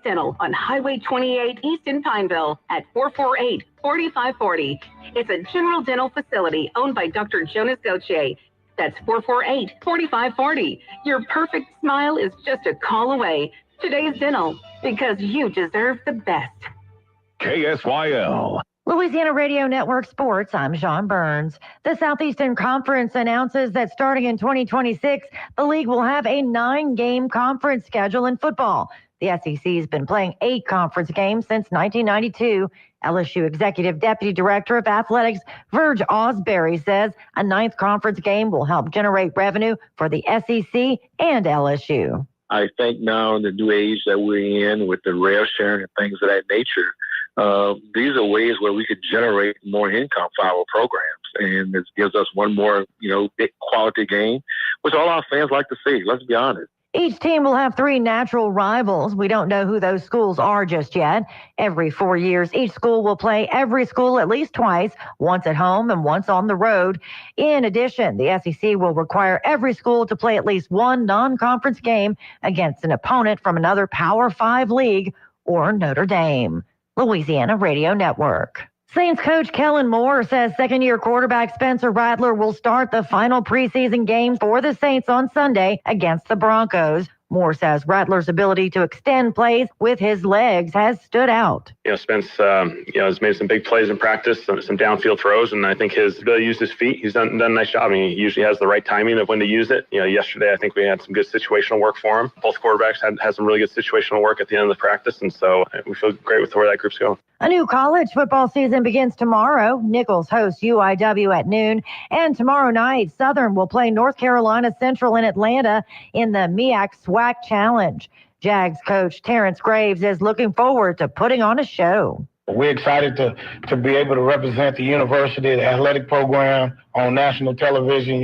Dental on Highway 28 East in Pineville at 448-4540. It's a general dental facility owned by Dr. Jonas Gauthier. That's 448-4540. Your perfect smile is just a call away. Today's Dental, because you deserve the best. KSYL. Louisiana Radio Network Sports, I'm Sean Burns. The Southeastern Conference announces that starting in 2026, the league will have a 9-game conference schedule in football. The SEC has been playing 8 conference games since 1992. LSU Executive Deputy Director of Athletics, Verge Osbury, says a 9th conference game will help generate revenue for the SEC and LSU. I think now in the new age that we're in with the rev sharing and things of that nature, these are ways where we could generate more income for our programs. And it gives us one more, big quality game, which all our fans like to see. Let's be honest. Each team will have 3 natural rivals. We don't know who those schools are just yet. Every 4 years, each school will play every school at least twice, once at home and once on the road. In addition, the SEC will require every school to play at least one non-conference game against an opponent from another Power 5 league or Notre Dame. Louisiana Radio Network. Saints coach Kellen Moore says second-year quarterback Spencer Rattler will start the final preseason game for the Saints on Sunday against the Broncos. Moore says Rattler's ability to extend plays with his legs has stood out. Spence, has made some big plays in practice, some downfield throws, and I think his ability to use his feet, he's done a nice job. I mean, he usually has the right timing of when to use it. Yesterday I think we had some good situational work for him. Both quarterbacks had some really good situational work at the end of the practice, and so we feel great with where that group's going. A new college football season begins tomorrow. Nichols hosts UIW at noon, and tomorrow night Southern will play North Carolina Central in Atlanta in the MEAC SWAC Challenge. Jags coach Terrence Graves is looking forward to putting on a show. We're excited to be able to represent the university, the athletic program on national television.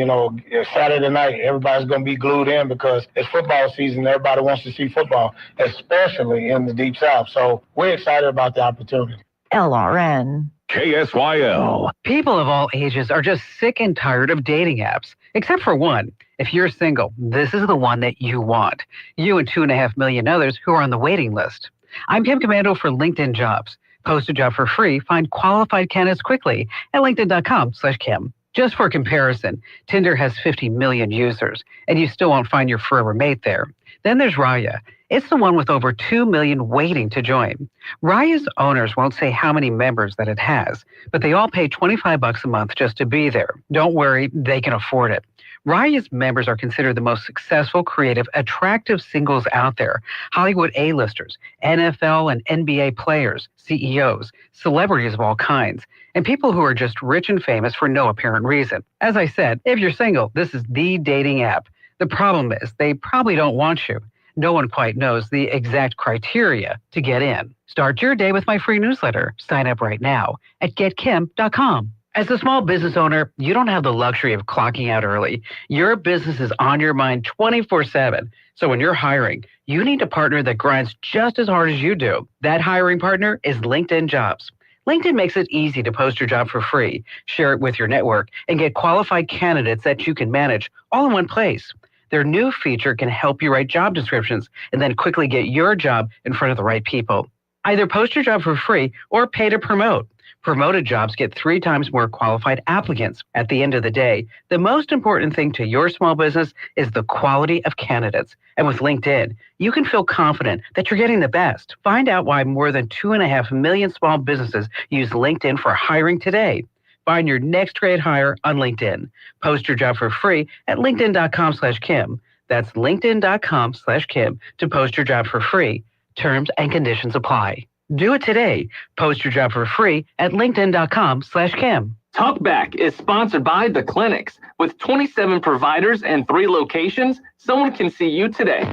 Saturday night, everybody's going to be glued in because it's football season. Everybody wants to see football, especially in the Deep South. So we're excited about the opportunity. LRN. KSYL. People of all ages are just sick and tired of dating apps, except for one. If you're single, this is the one that you want. You and 2.5 million others who are on the waiting list. I'm Kim Commando for LinkedIn Jobs. Post a job for free. Find qualified candidates quickly at linkedin.com/Kim. Just for comparison, Tinder has 50 million users, and you still won't find your forever mate there. Then there's Raya. It's the one with over 2 million waiting to join. Raya's owners won't say how many members that it has, but they all pay $25 a month just to be there. Don't worry, they can afford it. Raya's members are considered the most successful, creative, attractive singles out there. Hollywood A-listers, NFL and NBA players, CEOs, celebrities of all kinds, and people who are just rich and famous for no apparent reason. As I said, if you're single, this is the dating app. The problem is they probably don't want you. No one quite knows the exact criteria to get in. Start your day with my free newsletter. Sign up right now at getkim.com. As a small business owner, you don't have the luxury of clocking out early. Your business is on your mind 24/7. So when you're hiring, you need a partner that grinds just as hard as you do. That hiring partner is LinkedIn Jobs. LinkedIn makes it easy to post your job for free, share it with your network, and get qualified candidates that you can manage all in one place. Their new feature can help you write job descriptions and then quickly get your job in front of the right people. Either post your job for free or pay to promote. Promoted jobs get 3 times more qualified applicants. At the end of the day, the most important thing to your small business is the quality of candidates. And with LinkedIn, you can feel confident that you're getting the best. Find out why more than 2.5 million small businesses use LinkedIn for hiring today. Find your next great hire on LinkedIn. Post your job for free at linkedin.com/Kim. That's linkedin.com/Kim to post your job for free. Terms and conditions apply. Do it today. Post your job for free at linkedin.com/Kim. Talkback is sponsored by The Clinics. With 27 providers and 3 locations, someone can see you today.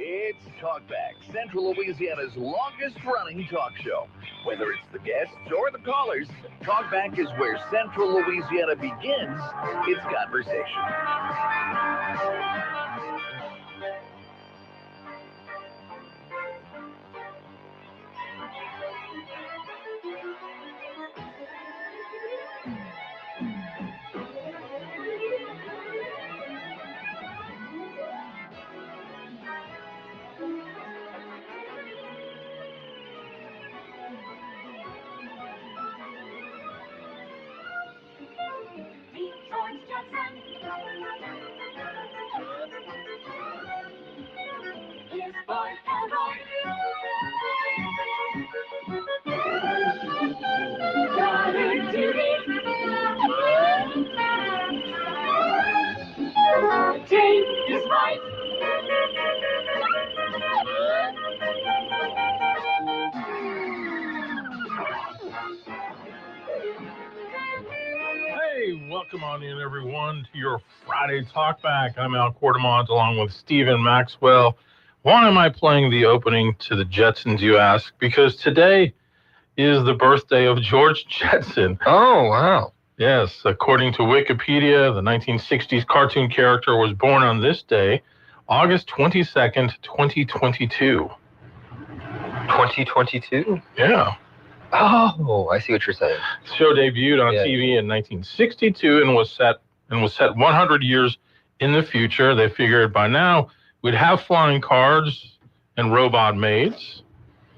It's Talkback, Central Louisiana's longest-running talk show. Whether it's the guests or the callers, Talkback is where Central Louisiana begins its conversation. right. Hey, welcome on in, everyone, to your Friday Talkback. I'm Al Quartermont, along with Stephen Maxwell. Why am I playing the opening to the Jetsons, you ask? Because today is the birthday of George Jetson. Oh, wow. Yes, according to Wikipedia, the 1960s cartoon character was born on this day, August 22nd, 2022. 2022? Yeah. Oh, I see what you're saying. The show debuted on TV in 1962 and was set 100 years in the future. They figured by now we'd have flying cars and robot maids.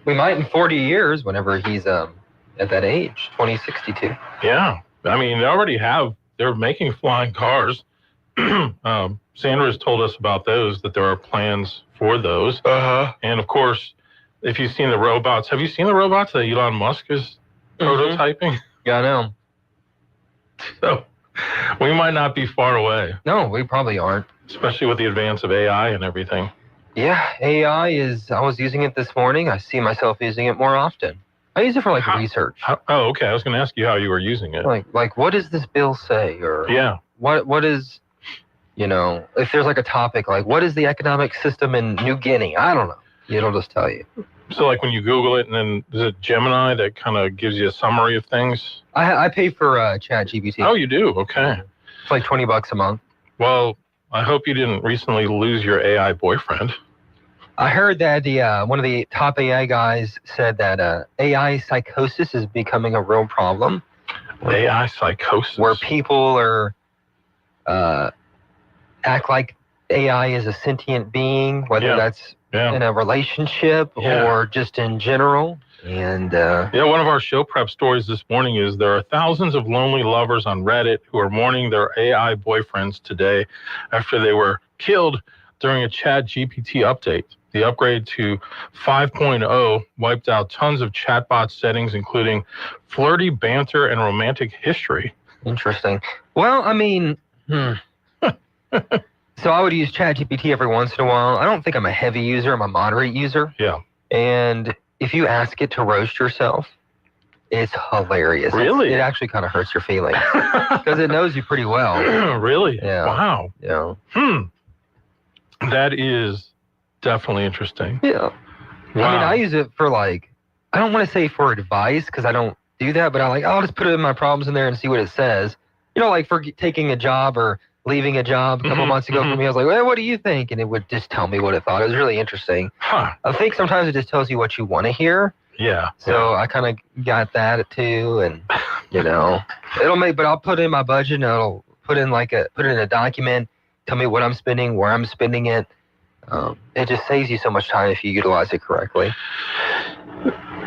We might in 40 years, whenever he's at that age, 2062. Yeah. I mean, they're making flying cars. Sandra's told us about those, that there are plans for those. Uh-huh. And of course, if you've seen the robots, have you seen the robots that Elon Musk is prototyping? Yeah, I know. So we might not be far away. No, we probably aren't. Especially with the advance of AI and everything. Yeah, AI I was using it this morning. I see myself using it more often. I use it for research. Oh, okay. I was going to ask you how you were using it. Like what does this bill say? Or what is, if there's a topic, like what is the economic system in New Guinea? I don't know. It'll just tell you. So like when you Google it, and then is it Gemini that kind of gives you a summary of things? I pay for ChatGPT. Oh, you do? Okay. It's like $20 a month. Well, I hope you didn't recently lose your AI boyfriend. I heard that one of the top AI guys said that AI psychosis is becoming a real problem. AI psychosis? Where people are act like AI is a sentient being, whether that's in a relationship or just in general. And one of our show prep stories this morning is there are thousands of lonely lovers on Reddit who are mourning their AI boyfriends today after they were killed during a ChatGPT update. The upgrade to 5.0 wiped out tons of chatbot settings, including flirty banter and romantic history. Interesting. Well, I mean, so I would use ChatGPT every once in a while. I don't think I'm a heavy user. I'm a moderate user. Yeah. And if you ask it to roast yourself, it's hilarious. Really? It actually kind of hurts your feelings because it knows you pretty well. Really? Yeah. Wow. Yeah. That is definitely interesting. Yeah. Wow. I mean, I use it for I don't want to say for advice because I don't do that, but I'll just put it in my problems in there and see what it says. Like for taking a job or leaving a job a couple months ago for me, I was like, well, what do you think? And it would just tell me what it thought. It was really interesting. Huh. I think sometimes it just tells you what you want to hear. Yeah. So I kind of got that too. And, but I'll put in my budget and it'll put in a document, tell me what I'm spending, where I'm spending it. It just saves you so much time if you utilize it correctly.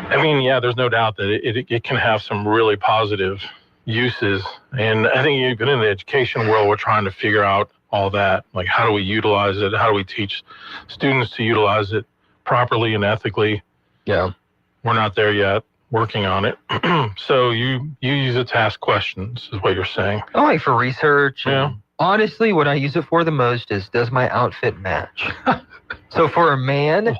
I mean, there's no doubt that it can have some really positive uses. And I think even in the education world, we're trying to figure out all that. Like, how do we utilize it? How do we teach students to utilize it properly and ethically? Yeah. We're not there yet, working on it. So you use it to ask questions, is what you're saying. Oh, for research. Yeah. Honestly, what I use it for the most is, does my outfit match? So for a man,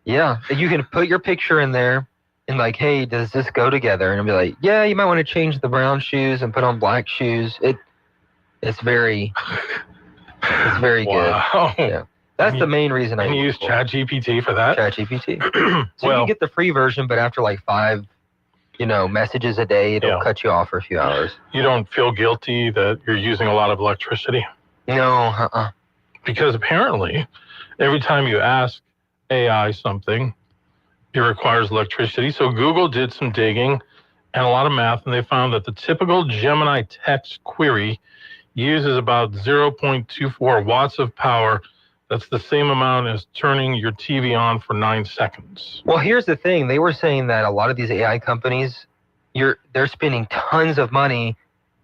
you can put your picture in there and hey, does this go together? And I'll be like, yeah, you might want to change the brown shoes and put on black shoes. It's very good. Yeah. That's the main reason I use ChatGPT for that? ChatGPT. So you can get the free version, but after 5 messages a day, it'll cut you off for a few hours. You don't feel guilty that you're using a lot of electricity? No, Because apparently, every time you ask AI something, it requires electricity. So Google did some digging and a lot of math, and they found that the typical Gemini text query uses about 0.24 watts of power. That's the same amount as turning your TV on for 9 seconds. Well, here's the thing. They were saying that a lot of these AI companies, they're spending tons of money.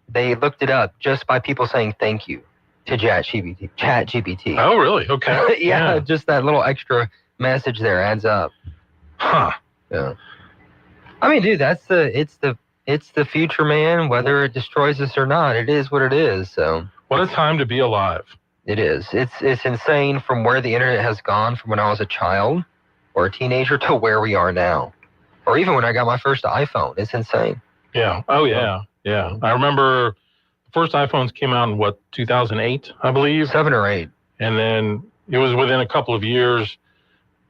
They looked it up just by people saying thank you to ChatGPT. Oh, really? Okay. Yeah, just that little extra message there adds up. Huh. Yeah. I mean, dude, it's the future, man. Whether it destroys us or not, it is what it is. So. What a time to be alive. It is. It's insane from where the internet has gone from when I was a child or a teenager to where we are now. Or even when I got my first iPhone. It's insane. Yeah. Oh, yeah. Yeah. I remember the first iPhones came out in, 2008, I believe? 7 or 8. And then it was within a couple of years.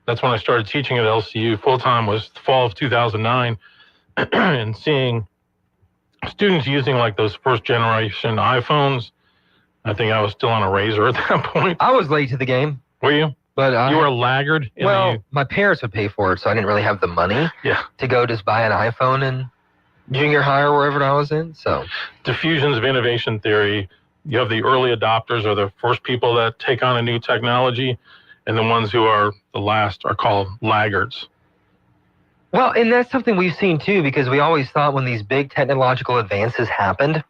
That's when I started teaching at LCU full-time, was the fall of 2009. And seeing students using like those first generation iPhones. I think I was still on a razor at that point. I was late to the game. Were you? But you were a laggard? My parents would pay for it, so I didn't really have the money to go just buy an iPhone in junior high or wherever I was in. So, diffusions of innovation theory, you have the early adopters or the first people that take on a new technology, and the ones who are the last are called laggards. Well, and that's something we've seen too, because we always thought when these big technological advances happened,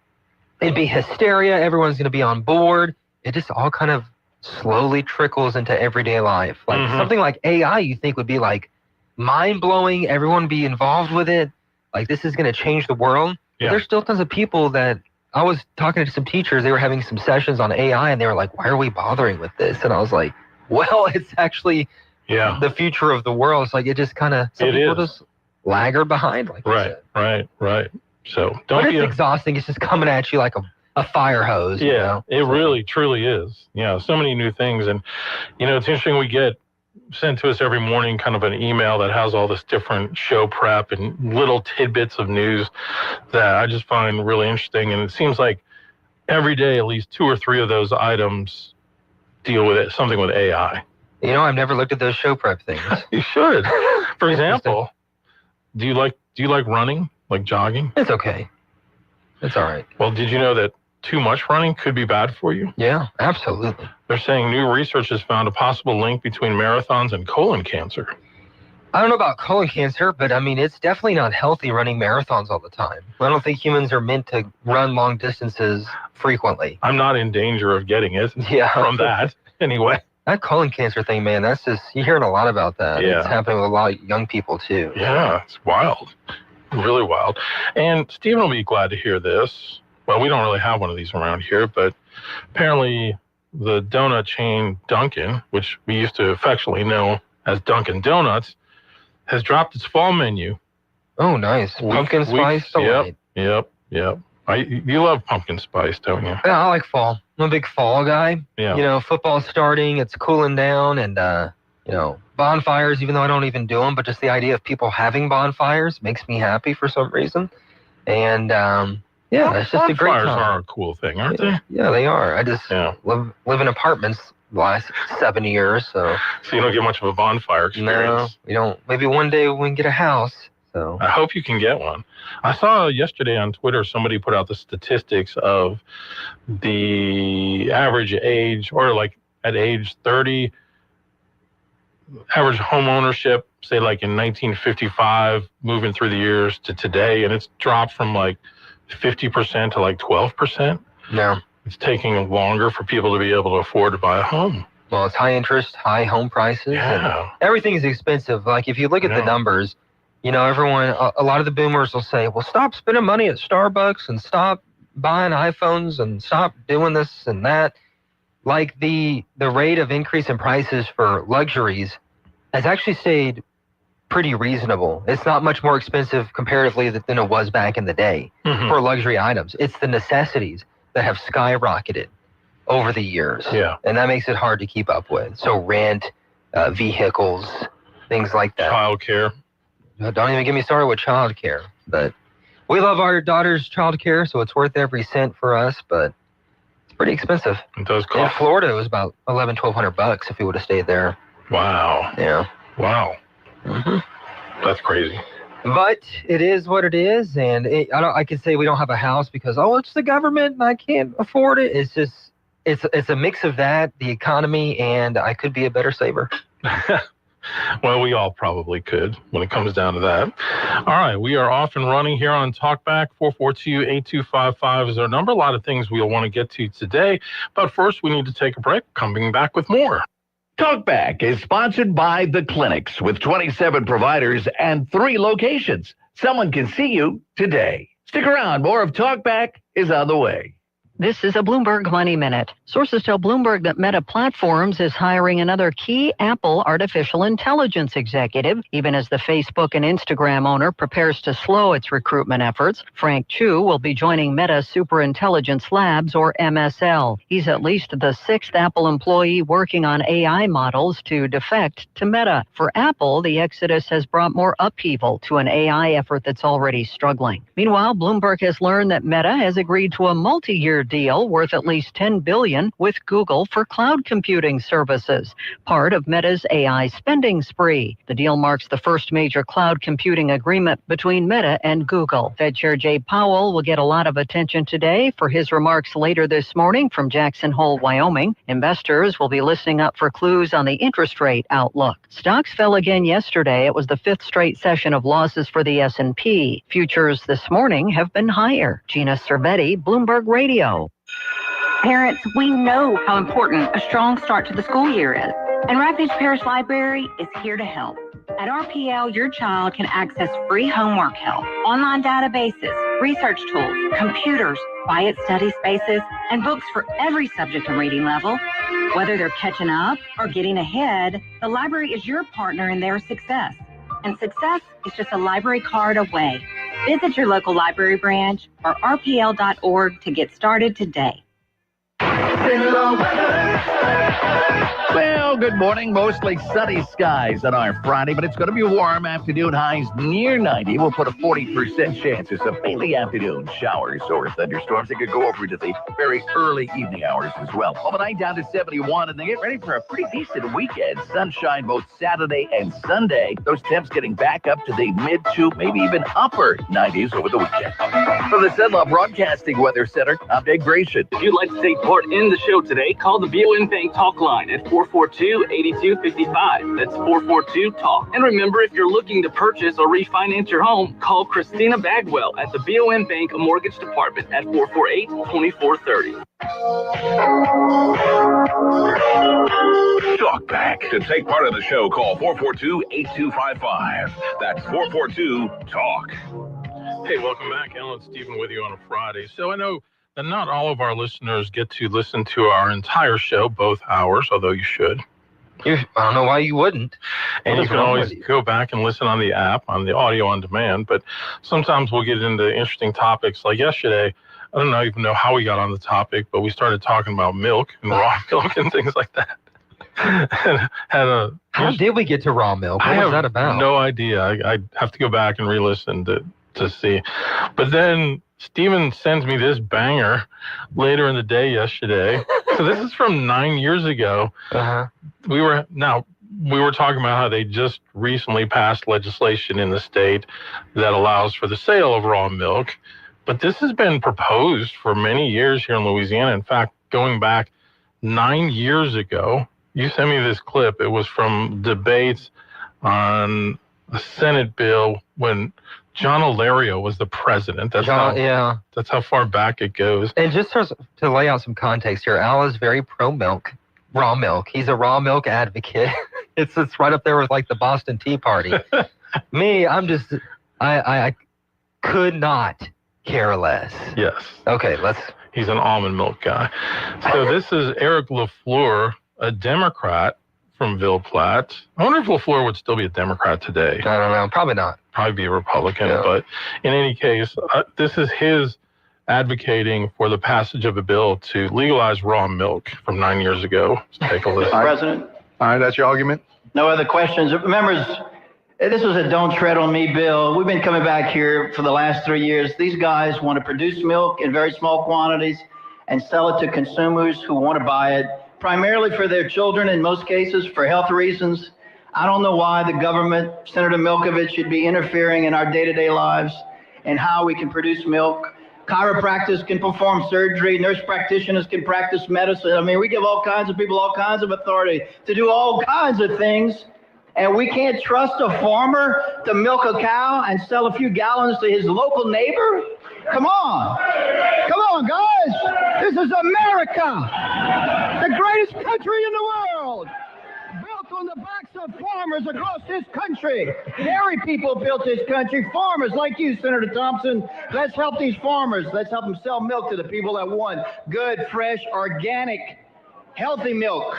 it'd be hysteria, everyone's going to be on board. It just all kind of slowly trickles into everyday life. Like something like AI, you think would be like mind-blowing, everyone be involved with it. Like this is going to change the world. Yeah. But there's still tons of people that, I was talking to some teachers, they were having some sessions on AI and they were like, why are we bothering with this? And I was like, well, it's actually the future of the world. It's like, it just kind of, some people just laggard behind. Like right. So but it's exhausting. It's just coming at you like a fire hose. Yeah, you know? It really, truly is. Yeah, so many new things. And, it's interesting, we get sent to us every morning kind of an email that has all this different show prep and little tidbits of news that I just find really interesting. And it seems like every day, at least 2 or 3 of those items deal with it, something with AI. I've never looked at those show prep things. You should. For example, do you like running, like jogging? It's okay. It's all right. Well, did you know that too much running could be bad for you? Yeah, absolutely. They're saying new research has found a possible link between marathons and colon cancer. I don't know about colon cancer, but I mean, it's definitely not healthy running marathons all the time. I don't think humans are meant to run long distances frequently. I'm not in danger of getting it from that anyway. That colon cancer thing, man, that's just, you're hearing a lot about that. Yeah. It's happening with a lot of young people too. Yeah, it's wild. Really wild. And Stephen will be glad to hear this. Well, we don't really have one of these around here, but apparently the donut chain Dunkin', which we used to affectionately know as Dunkin' Donuts, has dropped its fall menu. Oh, nice. Pumpkin spice delight. Yep. You love pumpkin spice, don't you? Yeah, I like fall. I'm a big fall guy. Yeah. Football's starting, it's cooling down, and, bonfires, even though I don't even do them, but just the idea of people having bonfires makes me happy for some reason. And, it's just a great time. Bonfires are a cool thing, aren't they? Yeah, they are. I just live in apartments the last 7 years, so you don't get much of a bonfire experience. No, we don't. Maybe one day we can get a house. So I hope you can get one. I saw yesterday on Twitter somebody put out the statistics of the average age, or like at age 30, average home ownership, say like in 1955, moving through the years to today, and it's dropped from like 50% to like 12%. No. It's taking longer for people to be able to afford to buy a home. Well, it's high interest, high home prices. Yeah. Everything is expensive. Like if you look at the numbers, everyone, a lot of the boomers will say, well, stop spending money at Starbucks and stop buying iPhones and stop doing this and that. Like the rate of increase in prices for luxuries has actually stayed pretty reasonable. It's not much more expensive comparatively than it was back in the day for luxury items. It's the necessities that have skyrocketed over the years. Yeah. And that makes it hard to keep up with. So rent, vehicles, things like that. Childcare. Don't even get me started with childcare. But we love our daughter's childcare, so it's worth every cent for us, but it's pretty expensive. It does cost. In Florida, it was about $1,100-$1,200 if we would have stayed there. Wow. Yeah. Wow. That's crazy. But it is what it is, and I can say we don't have a house because it's the government and I can't afford it. It's just it's a mix of that, the economy, and I could be a better saver. Well, we all probably could when it comes down to that. All right, we are off and running here on Talkback. 442-8255 is our number. A lot of things we'll want to get to today, but first we need to take a break. Coming back with more. Talkback is sponsored by The Clinics with 27 providers and 3 locations. Someone can see you today. Stick around. More of Talkback is on the way. This is a Bloomberg Money Minute. Sources tell Bloomberg that Meta Platforms is hiring another key Apple artificial intelligence executive, even as the Facebook and Instagram owner prepares to slow its recruitment efforts. Frank Chu will be joining Meta Superintelligence Labs, or MSL. He's at least the sixth Apple employee working on AI models to defect to Meta. For Apple, the exodus has brought more upheaval to an AI effort that's already struggling. Meanwhile, Bloomberg has learned that Meta has agreed to a multi-year deal worth at least $10 billion with Google for cloud computing services, part of Meta's AI spending spree. The deal marks the first major cloud computing agreement between Meta and Google. Fed Chair Jay Powell will get a lot of attention today for his remarks later this morning from Jackson Hole, Wyoming. Investors will be listening up for clues on the interest rate outlook. Stocks fell again yesterday. It was the fifth straight session of losses for the S&P. Futures this morning have been higher. Gina Cervetti, Bloomberg Radio. Parents, we know how important a strong start to the school year is, and Rapids Parish Library is here to help. At RPL, your child can access free homework help, online databases, research tools, computers, quiet study spaces, and books for every subject and reading level. Whether they're catching up or getting ahead, the library is your partner in their success. And success is just a library card away. Visit your local library branch or rpl.org to get started today. Well, good morning. Mostly sunny skies on our Friday, but it's going to be warm. Afternoon highs near 90. We'll put a 40% chance of some mainly afternoon showers or thunderstorms that could go over into the very early evening hours as well. Overnight down to 71, and they get ready for a pretty decent weekend. Sunshine both Saturday and Sunday. Those temps getting back up to the mid to maybe even upper 90s over the weekend. From the Zenlaw Broadcasting Weather Center, I'm Dave Gratian. If you'd like to take part in the show today, call the BON Bank Talk line at 442-8255. That's 442-TALK. And remember, if you're looking to purchase or refinance your home, call Christina Bagwell at the BON Bank Mortgage Department at 448-2430. Talk back. To take part of the show, call 442-8255. That's 442-TALK. Hey, welcome back. Alan Stephen with you on a Friday. So I know that not all of our listeners get to listen to our entire show, both hours, although you should. I don't know why you wouldn't. And you can always go back and listen on the app, on the audio on demand. But sometimes we'll get into interesting topics. Like yesterday, I don't even know how we got on the topic, but we started talking about milk and raw milk and things like that. How did we get to raw milk? What was that about? No idea. I have to go back and re-listen to see. But then Steven sends me this banger later in the day yesterday. So this is from 9 years ago. We were talking about how they just recently passed legislation in the state that allows for the sale of raw milk. But this has been proposed for many years here in Louisiana. In fact, going back 9 years ago, you sent me this clip. It was from debates on the Senate bill when John Alario was the president. That's how far back it goes. And just to lay out some context here, Al is very pro-milk, raw milk. He's a raw milk advocate. It's right up there with like the Boston Tea Party. Me, I could not care less. Yes. Okay, He's an almond milk guy. So this is Eric LaFleur, a Democrat from Ville Platte. I wonder if LaFleur would still be a Democrat today. I don't know. Probably not. Probably be a Republican. Yeah. But in any case, this is his advocating for the passage of a bill to legalize raw milk from 9 years ago. Let's take a listen. President. All right, that's your argument? No other questions. Members, this was a don't tread on me bill. We've been coming back here for the last 3 years. These guys want to produce milk in very small quantities and sell it to consumers who want to buy it, primarily for their children, in most cases, for health reasons. I don't know why the government, Senator Milkovich, should be interfering in our day-to-day lives and how we can produce milk. Chiropractors can perform surgery. Nurse practitioners can practice medicine. I mean, we give all kinds of people all kinds of authority to do all kinds of things. And we can't trust a farmer to milk a cow and sell a few gallons to his local neighbor? Come on. Come on, guys. This is America, the greatest country in the world. Built on the backs of farmers across this country. Dairy people built this country. Farmers like you, Senator Thompson. Let's help these farmers. Let's help them sell milk to the people that want good, fresh, organic, healthy milk.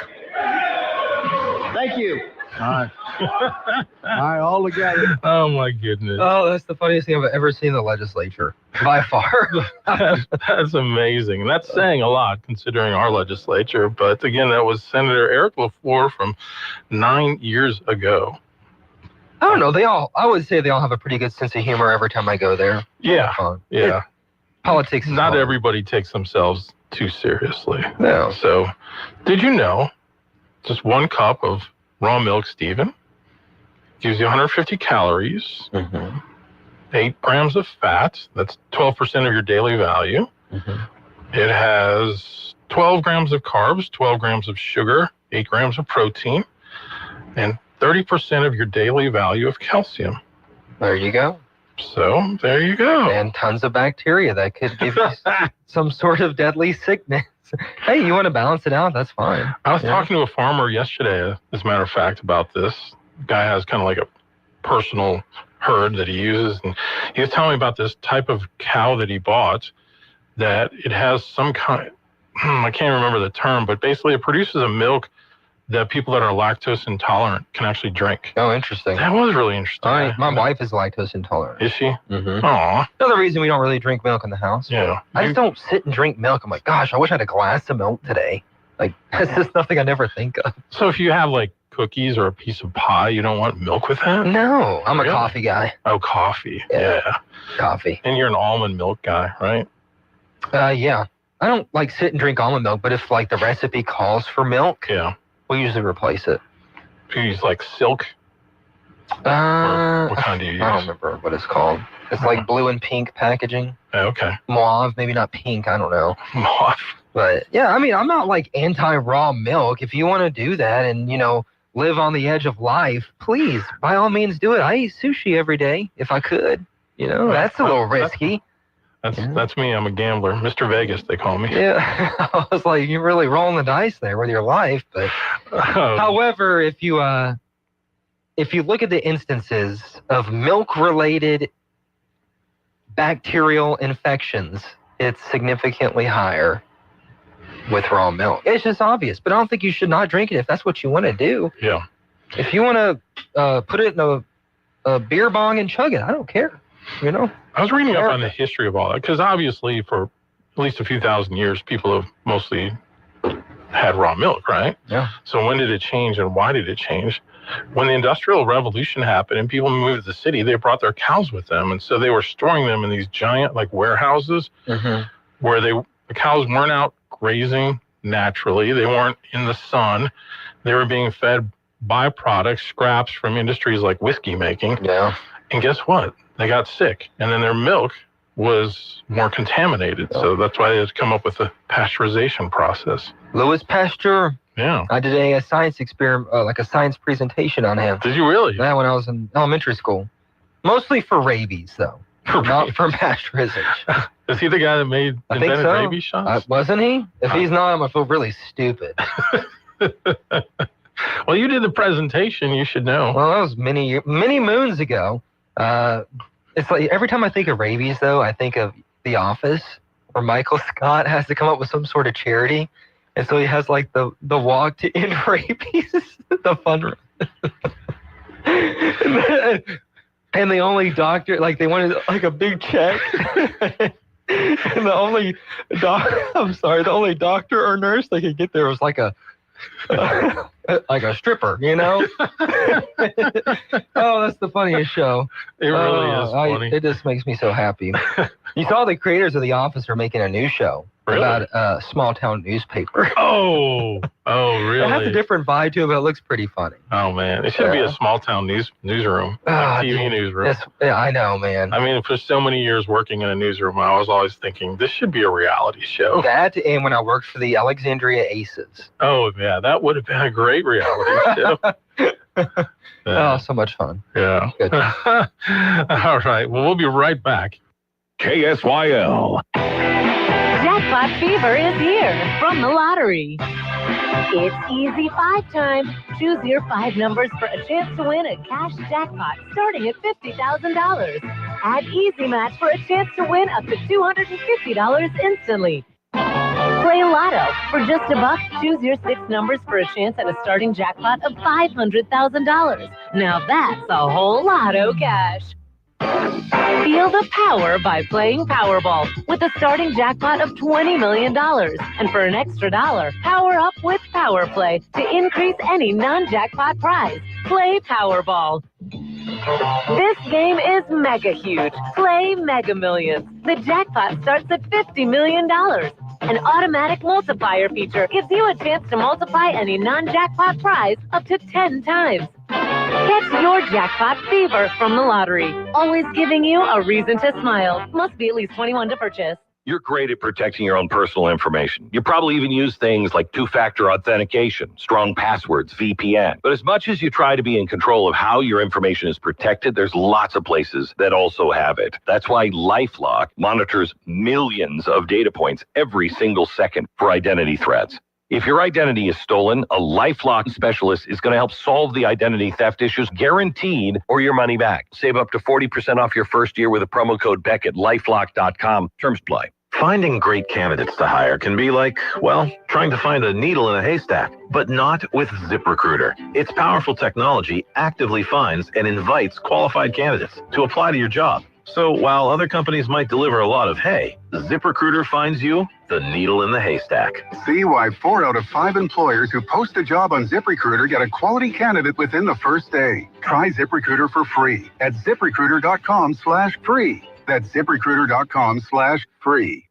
Thank you. All right. All right, all together. Oh, my goodness. Oh, that's the funniest thing I've ever seen in the legislature, by far. That's amazing. That's saying a lot considering our legislature. But again, that was Senator Eric LaFleur from 9 years ago. I don't know. I would say they all have a pretty good sense of humor every time I go there. Yeah. Yeah. Politics is not fun. everybody takes themselves too seriously. No. So, did you know just 1 cup of raw milk, Stephen, gives you 150 calories, 8 grams of fat. That's 12% of your daily value. It has 12 grams of carbs, 12 grams of sugar, 8 grams of protein, and 30% of your daily value of calcium. There you go. So, there you go. And tons of bacteria that could give you some sort of deadly sickness. Hey, you want to balance it out? That's fine. I was talking to a farmer yesterday, as a matter of fact, about this. Guy has kind of like a personal herd that he uses. And he was telling me about this type of cow that he bought, that it has some kind, I can't remember the term, but basically it produces a milk that people that are lactose intolerant can actually drink. Oh, interesting. That was really interesting. My wife is lactose intolerant. Is she? Mm-hmm. Aw. Another reason we don't really drink milk in the house. Yeah. I just don't sit and drink milk. I'm like, gosh, I wish I had a glass of milk today. Like, that's just nothing I never think of. So if you have like cookies or a piece of pie, you don't want milk with that? No, I'm Really? a coffee guy. Oh, coffee. Yeah. Coffee. And you're an almond milk guy, right? Yeah. I don't like sit and drink almond milk, but if like the recipe calls for milk, yeah, we usually replace it. Do you use like silk? What kind do you use? I don't remember what it's called. It's like blue and pink packaging. Okay. Mauve, maybe not pink. I don't know. Mauve. But yeah, I mean, I'm not like anti-raw milk. If you want to do that and, you know, live on the edge of life, please, by all means do it. I eat sushi every day if I could. You know, that's a little risky. That's me. I'm a gambler. Mr. Vegas, they call me. Yeah. I was like, you're really rolling the dice there with your life. But however, if you look at the instances of milk-related bacterial infections, it's significantly higher with raw milk. It's just obvious, but I don't think you should not drink it if that's what you want to do. Yeah. If you want to put it in a beer bong and chug it, I don't care. You know? I was reading up on the history of all that, because obviously for at least a few thousand years, people have mostly had raw milk, right? Yeah. So when did it change and why did it change? When the Industrial Revolution happened and people moved to the city, they brought their cows with them. And so they were storing them in these giant like warehouses where the cows weren't out grazing naturally. They weren't in the sun. They were being fed byproducts, scraps from industries like whiskey making. Yeah. And guess what? They got sick. And then their milk was more contaminated. So that's why they had to come up with the pasteurization process. Louis Pasteur. Yeah. I did a science experiment, like a science presentation on him. Did you really? Yeah, when I was in elementary school. Mostly for rabies, though. Not for pasteurization. Is he the guy that invented rabies shots? Wasn't he? If he's not, I'm going to feel really stupid. Well, you did the presentation. You should know. Well, that was many moons ago. It's like every time I think of rabies, though, I think of The Office, where Michael Scott has to come up with some sort of charity. And so he has like the walk to end rabies, the fun run. And the only doctor, like they wanted like a big check. And the only doctor or nurse they could get there was like a stripper, you know? Oh, that's the funniest show. It really is funny. It just makes me so happy. You saw the creators of The Office are making a new show about a small town newspaper. Oh, really? It has a different vibe to it, but it looks pretty funny. Oh, man. It should be a small town newsroom, TV newsroom. Yeah, I know, man. I mean, for so many years working in a newsroom, I was always thinking, this should be a reality show. That and when I worked for the Alexandria Aces. Oh, yeah, that would have been a great reality show. Oh, so much fun. Yeah. Good. All right. Well, we'll be right back. KSYL. Jackpot fever is here from the lottery. It's easy 5 times. Choose your 5 numbers for a chance to win a cash jackpot starting at $50,000. Add Easy Match for a chance to win up to $250 instantly. Play Lotto. For just $1, choose your 6 numbers for a chance at a starting jackpot of $500,000. Now that's a whole lotto cash. Feel the power by playing Powerball with a starting jackpot of $20 million. And for an extra $1, power up with Power Play to increase any non-jackpot prize. Play Powerball. This game is mega huge. Play Mega Millions. The jackpot starts at $50 million. An automatic multiplier feature gives you a chance to multiply any non-jackpot prize up to 10 times. Catch your jackpot fever from the lottery. Always giving you a reason to smile. Must be at least 21 to purchase. You're great at protecting your own personal information. You probably even use things like two-factor authentication, strong passwords, VPN. But as much as you try to be in control of how your information is protected, there's lots of places that also have it. That's why LifeLock monitors millions of data points every single second for identity threats. If your identity is stolen, a LifeLock specialist is going to help solve the identity theft issues, guaranteed, or your money back. Save up to 40% off your first year with a promo code Beck at LifeLock.com. Terms apply. Finding great candidates to hire can be like, well, trying to find a needle in a haystack, but not with ZipRecruiter. Its powerful technology actively finds and invites qualified candidates to apply to your job. So while other companies might deliver a lot of hay, ZipRecruiter finds you the needle in the haystack. See why 4 out of 5 employers who post a job on ZipRecruiter get a quality candidate within the first day. Try ZipRecruiter for free at ZipRecruiter.com/free. That's ZipRecruiter.com/free.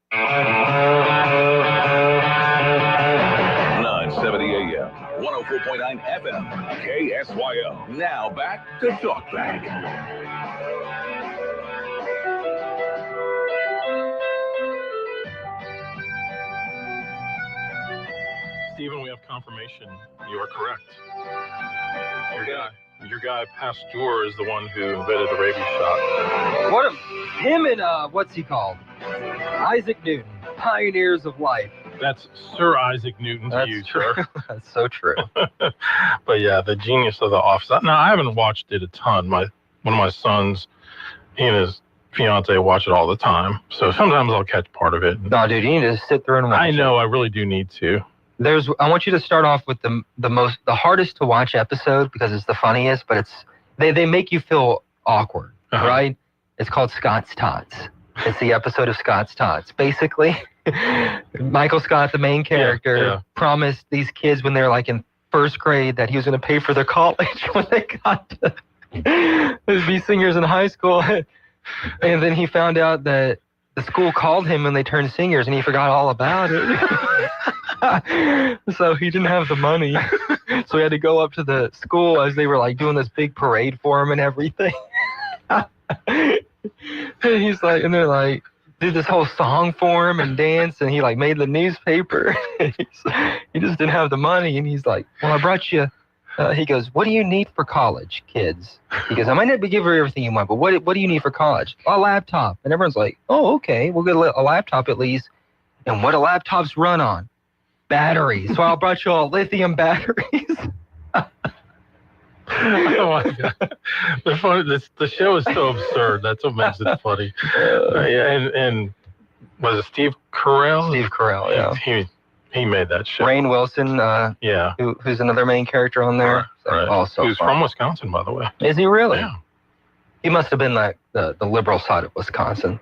970 AM, 104.9 FM, KSYO. Now back to Talkback. Stephen, we have confirmation. You are correct. Your guy Pasteur is the one who invented the rabies shot. Him and what's he called? Isaac Newton, pioneers of life. That's Sir Isaac Newton to you, sir. That's so true. But yeah, the genius of The Office. Now, I haven't watched it a ton. One of my sons, he and his fiance watch it all the time. So sometimes I'll catch part of it. No, dude, you need to sit through and watch it. I know, I really do need to. I want you to start off with the hardest to watch episode because it's the funniest, but they make you feel awkward, right? It's called Scott's Tots. It's the episode of Scott's Tots. Basically, Michael Scott, the main character, promised these kids when they're like in first grade that he was going to pay for their college when they got to be seniors in high school. And then he found out that the school called him when they turned seniors and he forgot all about it. So he didn't have the money. So he had to go up to the school as they were like doing this big parade for him and everything. And he's like, and they're like, did this whole song for him and dance, and he like made the newspaper. He just didn't have the money, and he's like, well, I brought you. He goes, what do you need for college, kids? He goes, I might not be giving you everything you want, but what do you need for college? A laptop. And everyone's like, oh, okay, we'll get a laptop at least. And what do laptops run on? Batteries. So I brought you all lithium batteries. Oh my God. The show is so absurd. That's what makes it funny. And was it Steve Carell? Steve Carell, yeah. He made that show. Rainn Wilson, who's another main character on there. Right. Also who's from Wisconsin, by the way. Is he really? Yeah. He must have been like the liberal side of Wisconsin.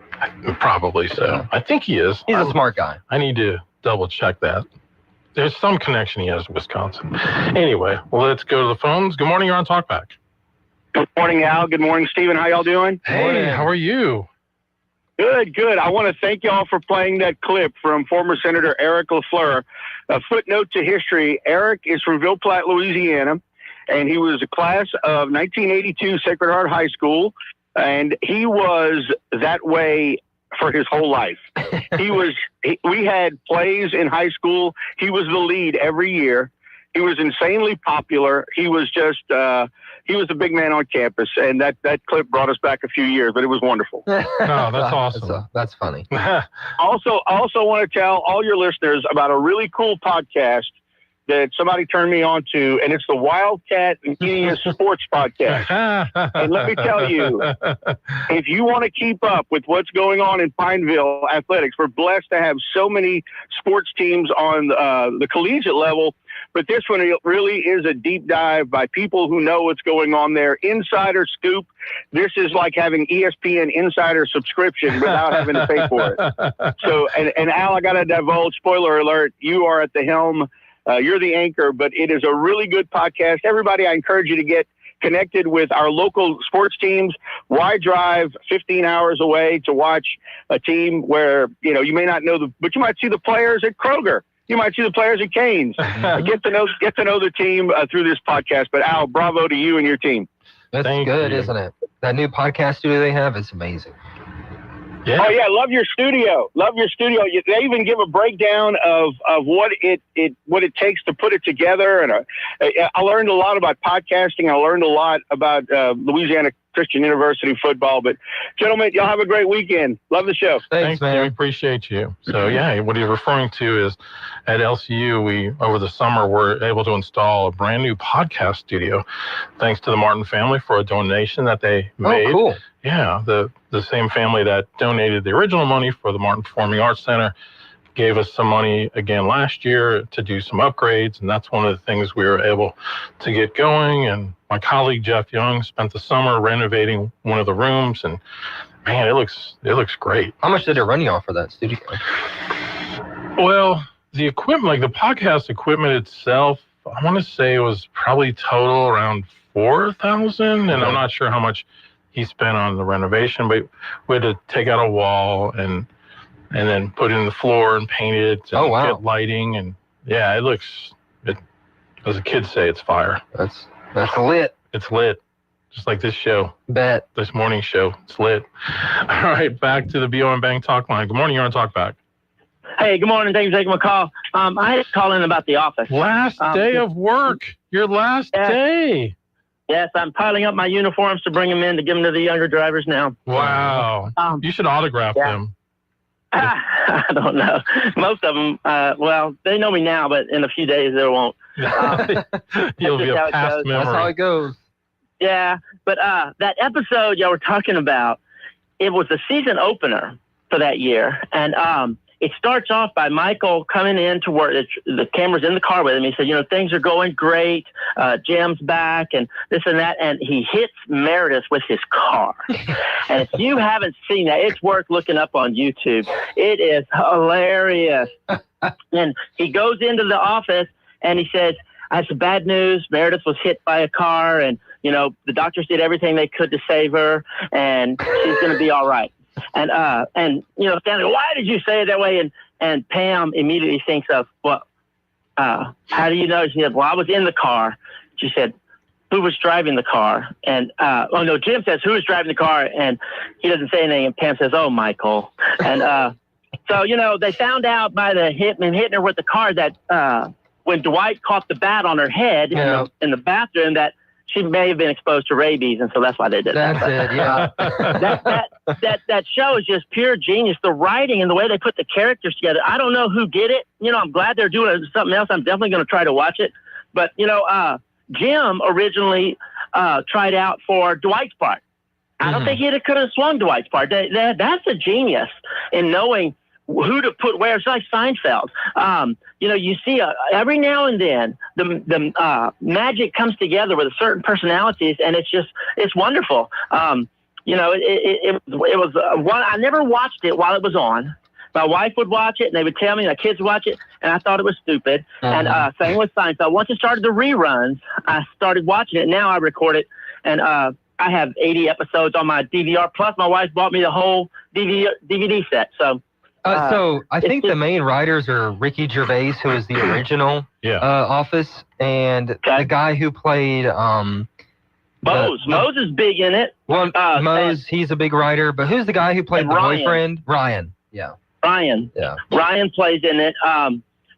Probably so. Yeah. I think he is. He's a smart guy. I need to double check that. There's some connection he has to Wisconsin. Anyway, well, let's go to the phones. Good morning, you're on Talkback. Good morning, Al. Good morning, Stephen. How y'all doing? Hey, how are you? Good. I want to thank y'all for playing that clip from former Senator Eric LaFleur. A footnote to history, Eric is from Ville Platte, Louisiana, and he was a class of 1982 Sacred Heart High School, and he was that way for his whole life. We had plays in high school. He was the lead every year. He was insanely popular. He was just he was a big man on campus, and that clip brought us back a few years, but it was wonderful. Oh, that's awesome. That's funny. Also want to tell all your listeners about a really cool podcast that somebody turned me on to, and it's the Wildcat Media Sports Podcast. And let me tell you, if you want to keep up with what's going on in Pineville athletics, we're blessed to have so many sports teams on the collegiate level, but this one really is a deep dive by people who know what's going on there. Insider scoop. This is like having ESPN Insider subscription without having to pay for it. So, and Al, I got to divulge, spoiler alert, you are at the helm. You're the anchor, but it is a really good podcast. Everybody, I encourage you to get connected with our local sports teams. Why drive 15 hours away to watch a team where, you may not know but you might see the players at Kroger. You might see the players at Canes. Get to know the team through this podcast. But Al, bravo to you and your team. That's good, isn't it? That new podcast studio they have is amazing. Yeah. Oh yeah, love your studio. They even give a breakdown of what it takes to put it together. And I learned a lot about podcasting. I learned a lot about Louisiana Christian University football. But gentlemen, y'all have a great weekend. Love the show. Thanks, man. We appreciate you. So yeah, what he's referring to is at LCU, we over the summer were able to install a brand new podcast studio, thanks to the Martin family for a donation that they made. Oh, cool. Yeah, the same family that donated the original money for the Martin Performing Arts Center gave us some money again last year to do some upgrades, and that's one of the things we were able to get going. And my colleague Jeff Young spent the summer renovating one of the rooms, and man, it looks great. How much did it run you off for that studio? Well, the equipment, like the podcast equipment itself, I want to say it was probably total around $4,000, and I'm not sure how much he spent on the renovation, but we had to take out a wall and then put in the floor and paint it and get lighting, and yeah, as the kids say, it's fire. That's lit. It's lit. Just like this show. Bet. This morning show. It's lit. All right, back to the BOM Bank Talk Line. Good morning, you're on Talkback. Hey, good morning. Thanks for taking my call. I had to call in about the office. Last day of work. Your last day. Yes, I'm piling up my uniforms to bring them in to give them to the younger drivers now. Wow. You should autograph them. I don't know. Most of them, they know me now, but in a few days they won't. You'll be a past memory. That's how it goes. Yeah, but that episode y'all were talking about, it was the season opener for that year, and it starts off by Michael coming in to work. The camera's in the car with him. He said, things are going great. Jim's back and this and that. And he hits Meredith with his car. And if you haven't seen that, it's worth looking up on YouTube. It is hilarious. And he goes into the office and he says, I have some bad news. Meredith was hit by a car and, the doctors did everything they could to save her and she's going to be all right. And Stanley, why did you say it that way? And Pam immediately thinks of, how do you know? She said, well, I was in the car. She said, who was driving the car? And, Jim says, who was driving the car? And he doesn't say anything. And Pam says, oh, Michael. And so, they found out by the hitting her with the car that when Dwight caught the bat on her head in the bathroom, that she may have been exposed to rabies, and so that's why they did that. That's it, yeah. That show is just pure genius. The writing and the way they put the characters together. I don't know who did it. I'm glad they're doing something else. I'm definitely going to try to watch it. But, Jim originally tried out for Dwight's part. I don't think he could have swung Dwight's part. That's a genius in knowing who to put where. It's like Seinfeld. You see every now and then the magic comes together with certain personalities, and it's wonderful. It was one. I never watched it while it was on. My wife would watch it, and they would tell me, my kids would watch it, and I thought it was stupid. And same with Seinfeld. Once it started the reruns, I started watching it. Now I record it, and I have 80 episodes on my DVR. Plus, my wife bought me the whole DVD set. So I think the main writers are Ricky Gervais, who is the original Office, and the guy who played Mose. Mose is big in it. Well, Mose, he's a big writer, but who's the guy who played the boyfriend? Ryan. Yeah. Ryan. Yeah. Ryan plays in it.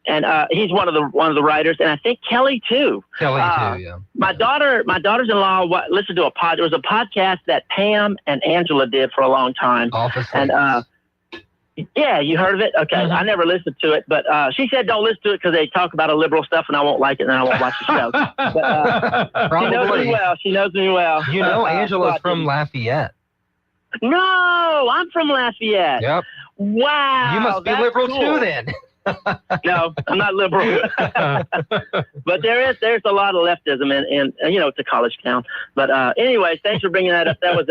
and he's one of the writers, and I think Kelly too. Kelly too, yeah. My daughters-in-law listened to there was a podcast that Pam and Angela did for a long time. Office and yeah, you heard of it? Okay, I never listened to it, but she said don't listen to it because they talk about a liberal stuff, and I won't like it, and I won't watch the show. But she knows me well. She knows me well. You know, Angela's from Lafayette. No, I'm from Lafayette. Yep. Wow. You must be liberal too, then. No, I'm not liberal. But there's a lot of leftism, and it's a college town. But anyways, thanks for bringing that up. That was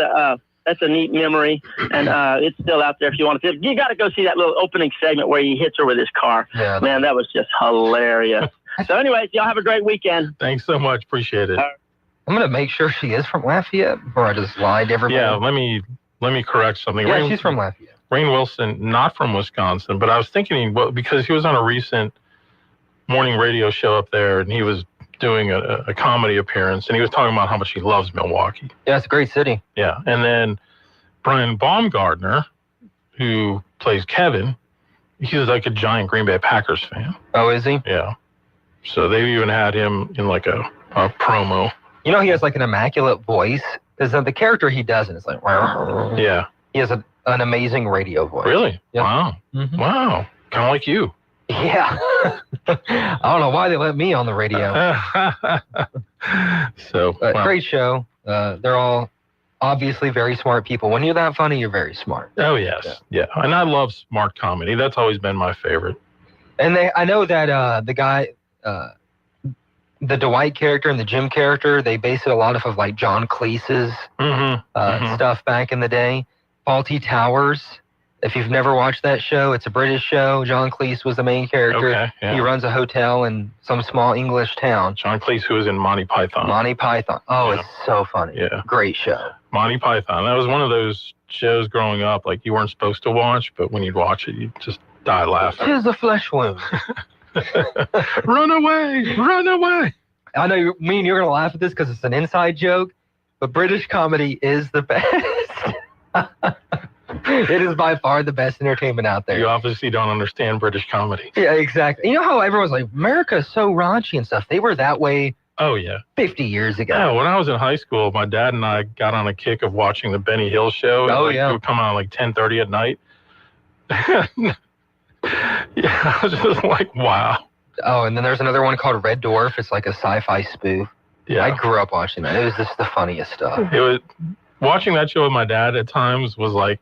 that's a neat memory, and it's still out there if you want to see it. You got to go see that little opening segment where he hits her with his car. Yeah. Man, that was just hilarious. So anyways, y'all have a great weekend. Thanks so much. Appreciate it. I'm going to make sure she is from Lafayette before I just lied to everybody. Yeah, let me correct something. Yeah, she's from Lafayette. Rainn Wilson, not from Wisconsin, but I was thinking, because he was on a recent morning radio show up there, and he was doing a comedy appearance, and he was talking about how much he loves Milwaukee. Yeah, it's a great city. Yeah, and then Brian Baumgartner, who plays Kevin, he's like a giant Green Bay Packers fan. Oh, is he? Yeah. So they've even had him in like a promo. You know, he has like an immaculate voice. Because the character he does, and it's like, wow. Yeah. He has an amazing radio voice. Really? Yep. Wow. Mm-hmm. Wow. Kind of like you. Yeah. I don't know why they let me on the radio. So, great show. They're all obviously very smart people. When you're that funny, you're very smart. Oh, yes. Yeah. And I love smart comedy. That's always been my favorite. And I know that the guy, the Dwight character and the Jim character, they base it a lot off of like John Cleese's stuff back in the day. Fawlty Towers. If you've never watched that show, it's a British show. John Cleese was the main character. Okay, yeah. He runs a hotel in some small English town. John Cleese, who was in Monty Python. Monty Python. Oh, yeah. It's so funny. Yeah. Great show. Monty Python. That was one of those shows growing up, like you weren't supposed to watch, but when you'd watch it, you'd just die laughing. 'Tis a flesh wound. Run away! Run away! I know you're going to laugh at this because it's an inside joke, but British comedy is the best. It is by far the best entertainment out there. You obviously don't understand British comedy. Yeah, exactly. You know how everyone's like, America is so raunchy and stuff? They were that way. Oh, yeah. 50 years ago. Yeah, when I was in high school, my dad and I got on a kick of watching the Benny Hill show. Oh, yeah. It would come on like 10:30 at night. Yeah, I was just like, wow. Oh, and then there's another one called Red Dwarf. It's like a sci-fi spoof. Yeah. I grew up watching that. It was just the funniest stuff. It was watching that show with my dad at times was like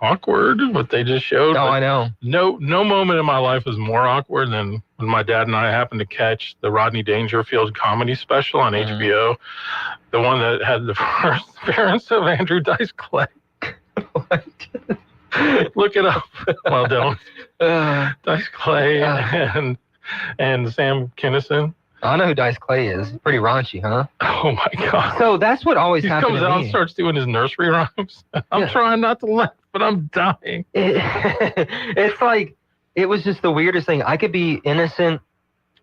awkward, what they just showed. Oh, I know. No moment in my life was more awkward than when my dad and I happened to catch the Rodney Dangerfield comedy special on HBO, the one that had the first appearance of Andrew Dice Clay. Look it up. Well, don't. Dice Clay and Sam Kinison. I know who Dice Clay is. Pretty raunchy, huh? Oh, my God. So that's what always happened to me. He comes out and starts doing his nursery rhymes. I'm trying not to laugh, but I'm dying. It's like, it was just the weirdest thing. I could be innocent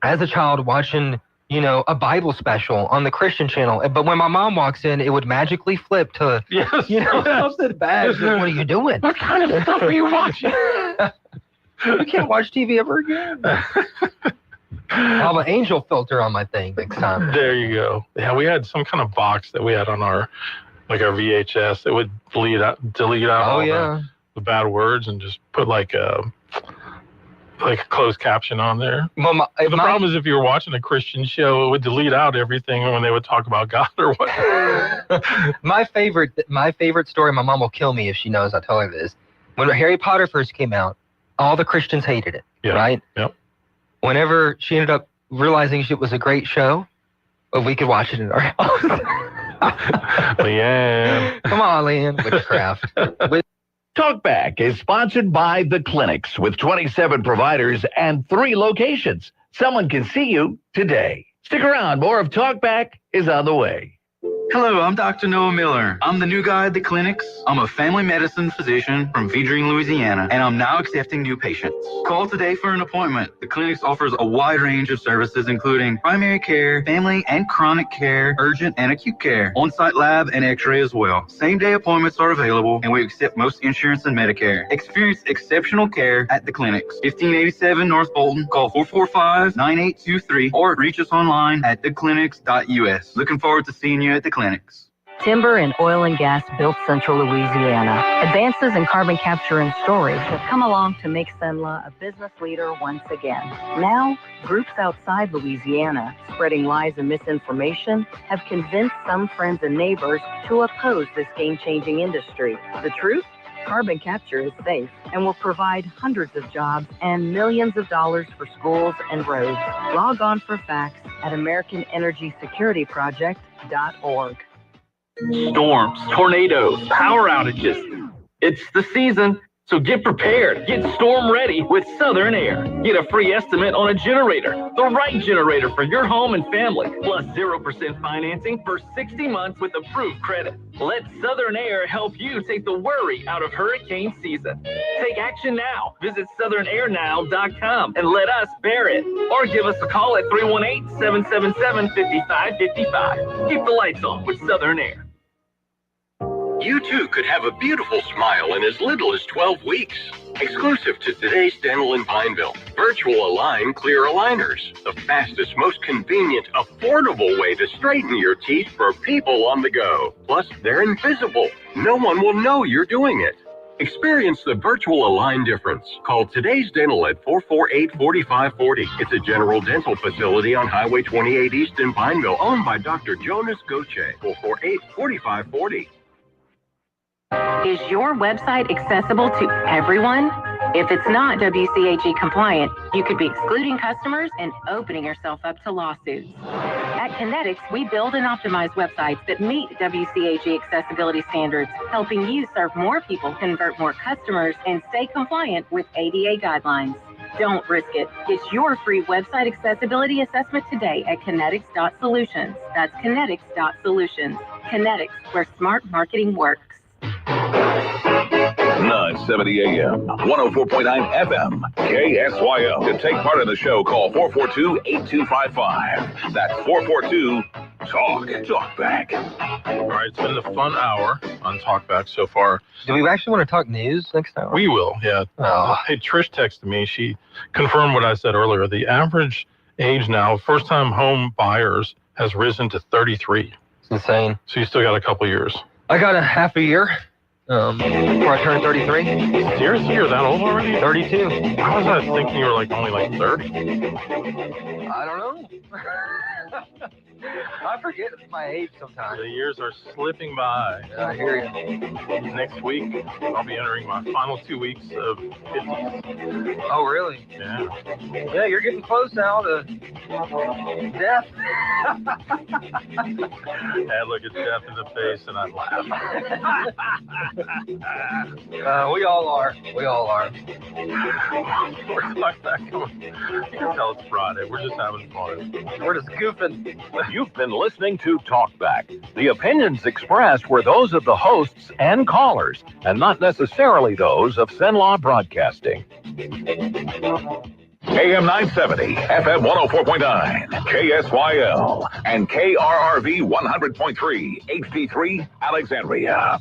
as a child watching, a Bible special on the Christian channel. But when my mom walks in, it would magically flip to, something bad. Like, what are you doing? What kind of stuff are you watching? You can't watch TV ever again. I'll have an angel filter on my thing next time. There you go. Yeah, we had some kind of box that we had on our VHS that would delete out all the bad words and just put like a closed caption on there. Well, the problem is if you were watching a Christian show, it would delete out everything when they would talk about God or whatever. My favorite story, my mom will kill me if she knows I tell her this. When Harry Potter first came out, all the Christians hated it, right? Yep. Whenever she ended up realizing it was a great show, we could watch it in our house. Leanne. Come on, Leanne. Witchcraft. Talkback is sponsored by The Clinics with 27 providers and 3 locations. Someone can see you today. Stick around. More of Talkback is on the way. Hello, I'm Dr. Noah Miller. I'm the new guy at the clinics. I'm a family medicine physician from Vedrine, Louisiana, and I'm now accepting new patients. Call today for an appointment. The clinics offers a wide range of services, including primary care, family and chronic care, urgent and acute care, on-site lab and x-ray as well. Same-day appointments are available, and we accept most insurance and Medicare. Experience exceptional care at the clinics. 1587 North Bolton. Call 445-9823 or reach us online at theclinics.us. Looking forward to seeing you at the clinics. Timber and oil and gas built Central Louisiana. Advances in carbon capture and storage have come along to make Cenla a business leader once again. Now, groups outside Louisiana spreading lies and misinformation have convinced some friends and neighbors to oppose this game-changing industry. The truth? Carbon capture is safe and will provide hundreds of jobs and millions of dollars for schools and roads. Log on for facts at AmericanEnergySecurityProject.org. Storms, tornadoes, power outages. It's the season, so get prepared. Get storm ready with Southern Air. Get a free estimate on a generator, the right generator for your home and family, plus 0% financing for 60 months with approved credit. Let Southern Air help you take the worry out of hurricane season. Take action now. Visit southernairnow.com and let us bear it. Or give us a call at 318-777-5555. Keep the lights on with Southern Air. You too could have a beautiful smile in as little as 12 weeks. Exclusive to Today's Dental in Pineville, Virtual Align Clear Aligners. The fastest, most convenient, affordable way to straighten your teeth for people on the go. Plus, they're invisible. No one will know you're doing it. Experience the Virtual Align difference. Call Today's Dental at 448-4540. It's a general dental facility on Highway 28 East in Pineville, owned by Dr. Jonas Goche. 448-4540. Is your website accessible to everyone? If it's not WCAG compliant, you could be excluding customers and opening yourself up to lawsuits. At Kinetics, we build and optimize websites that meet WCAG accessibility standards, helping you serve more people, convert more customers, and stay compliant with ADA guidelines. Don't risk it. Get your free website accessibility assessment today at kinetics.solutions. That's kinetics.solutions. Kinetics, where smart marketing works. 970 AM, 104.9 FM, KSYO. To take part in the show, call 442-8255. That's 442-TALK. Talkback. All right, it's been a fun hour on Talkback so far. Do we actually want to talk news next hour? We will, yeah. Oh. Hey, Trish texted me. She confirmed what I said earlier. The average age now, first-time home buyers, has risen to 33. It's insane. So you still got a couple years. I got a half a year before I turned 33. Seriously, you're that old already? 32. How was I thinking you were only 30? I don't know. I forget my age sometimes. The years are slipping by. I hear you. Next week, I'll be entering my final 2 weeks of 50s. Oh, really? Yeah. Yeah, you're getting close now to death. I look at death in the face and I laugh. We all are. We all are. We're like that. You can tell it's Friday. We're just having fun. We're just goofing. You've been listening to Talkback. The opinions expressed were those of the hosts and callers, and not necessarily those of Cenla Broadcasting. AM 970, FM 104.9, KSYL, and KRRV 100.3, HD3, Alexandria.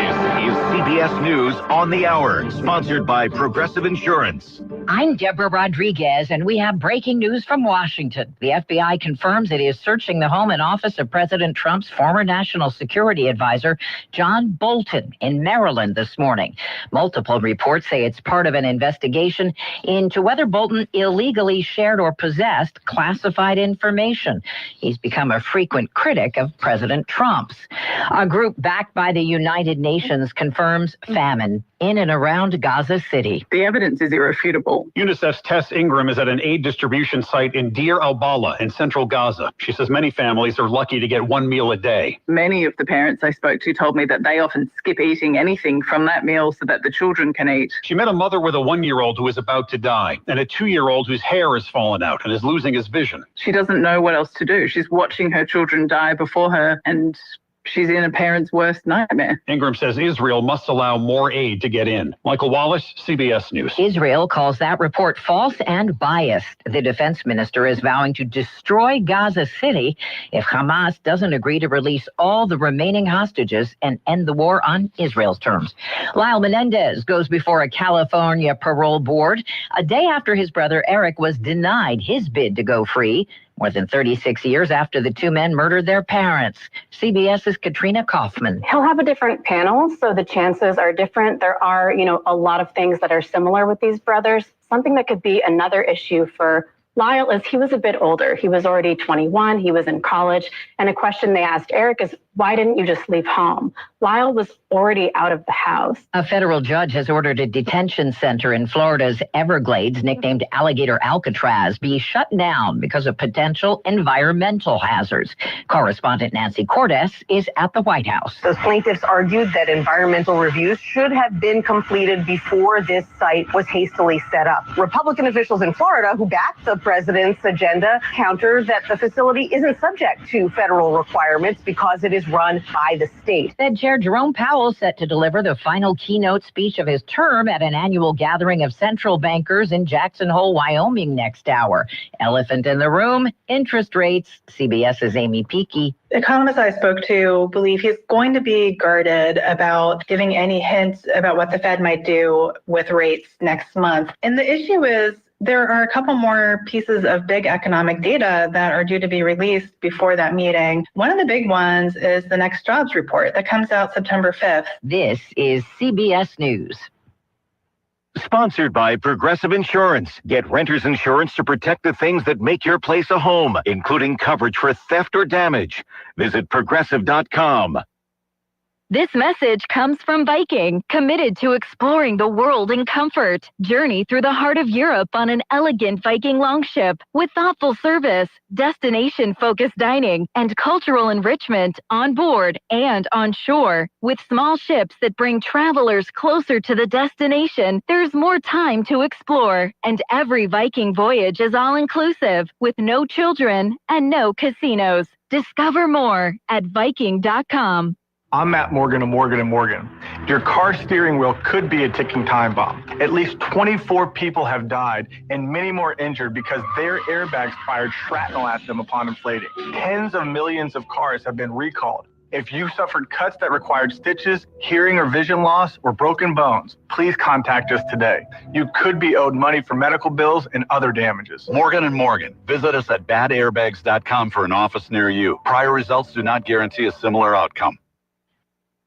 This is CBS News on the Hour, sponsored by Progressive Insurance. I'm Deborah Rodriguez, and we have breaking news from Washington. The FBI confirms it is searching the home and office of President Trump's former national security advisor, John Bolton, in Maryland this morning. Multiple reports say it's part of an investigation into whether Bolton illegally shared or possessed classified information. He's become a frequent critic of President Trump's. A group backed by the United Nations confirms confirms famine in and around Gaza City. The evidence is irrefutable. UNICEF's Tess Ingram is at an aid distribution site in Deir al-Bala in central Gaza. She says many families are lucky to get one meal a day. Many of the parents I spoke to told me that they often skip eating anything from that meal so that the children can eat. She met a mother with a 1-year-old who is about to die and a 2-year-old whose hair has fallen out and is losing his vision. She doesn't know what else to do. She's watching her children die before her, and she's in a parent's worst nightmare. Ingram says Israel must allow more aid to get in. Michael Wallace, CBS News. Israel calls that report false and biased. The defense minister is vowing to destroy Gaza City if Hamas doesn't agree to release all the remaining hostages and end the war on Israel's terms. Lyle Menendez goes before a California parole board a day after his brother Eric was denied his bid to go free, more than 36 years after the two men murdered their parents. CBS's Katrina Kaufman. He'll have a different panel, so the chances are different. There are, a lot of things that are similar with these brothers. Something that could be another issue for Lyle is he was a bit older. He was already 21. He was in college. And a question they asked Eric is, why didn't you just leave home? Lyle was already out of the house. A federal judge has ordered a detention center in Florida's Everglades, nicknamed Alligator Alcatraz, be shut down because of potential environmental hazards. Correspondent Nancy Cordes is at the White House. Those plaintiffs argued that environmental reviews should have been completed before this site was hastily set up. Republican officials in Florida who backed the president's agenda counter that the facility isn't subject to federal requirements because it is run by the state. Fed Chair Jerome Powell set to deliver the final keynote speech of his term at an annual gathering of central bankers in Jackson Hole, Wyoming next hour. Elephant in the room, interest rates. CBS's Amy Peakey. Economists I spoke to believe he's going to be guarded about giving any hints about what the Fed might do with rates next month. And the issue is, there are a couple more pieces of big economic data that are due to be released before that meeting. One of the big ones is the next jobs report that comes out September 5th. This is CBS News. Sponsored by Progressive Insurance. Get renter's insurance to protect the things that make your place a home, including coverage for theft or damage. Visit Progressive.com. This message comes from Viking, committed to exploring the world in comfort. Journey through the heart of Europe on an elegant Viking longship with thoughtful service, destination-focused dining, and cultural enrichment on board and on shore. With small ships that bring travelers closer to the destination, there's more time to explore. And every Viking voyage is all-inclusive, with no children and no casinos. Discover more at Viking.com. I'm Matt Morgan of Morgan & Morgan. Your car steering wheel could be a ticking time bomb. At least 24 people have died and many more injured because their airbags fired shrapnel at them upon inflating. Tens of millions of cars have been recalled. If you suffered cuts that required stitches, hearing or vision loss, or broken bones, please contact us today. You could be owed money for medical bills and other damages. Morgan & Morgan. Visit us at badairbags.com for an office near you. Prior results do not guarantee a similar outcome.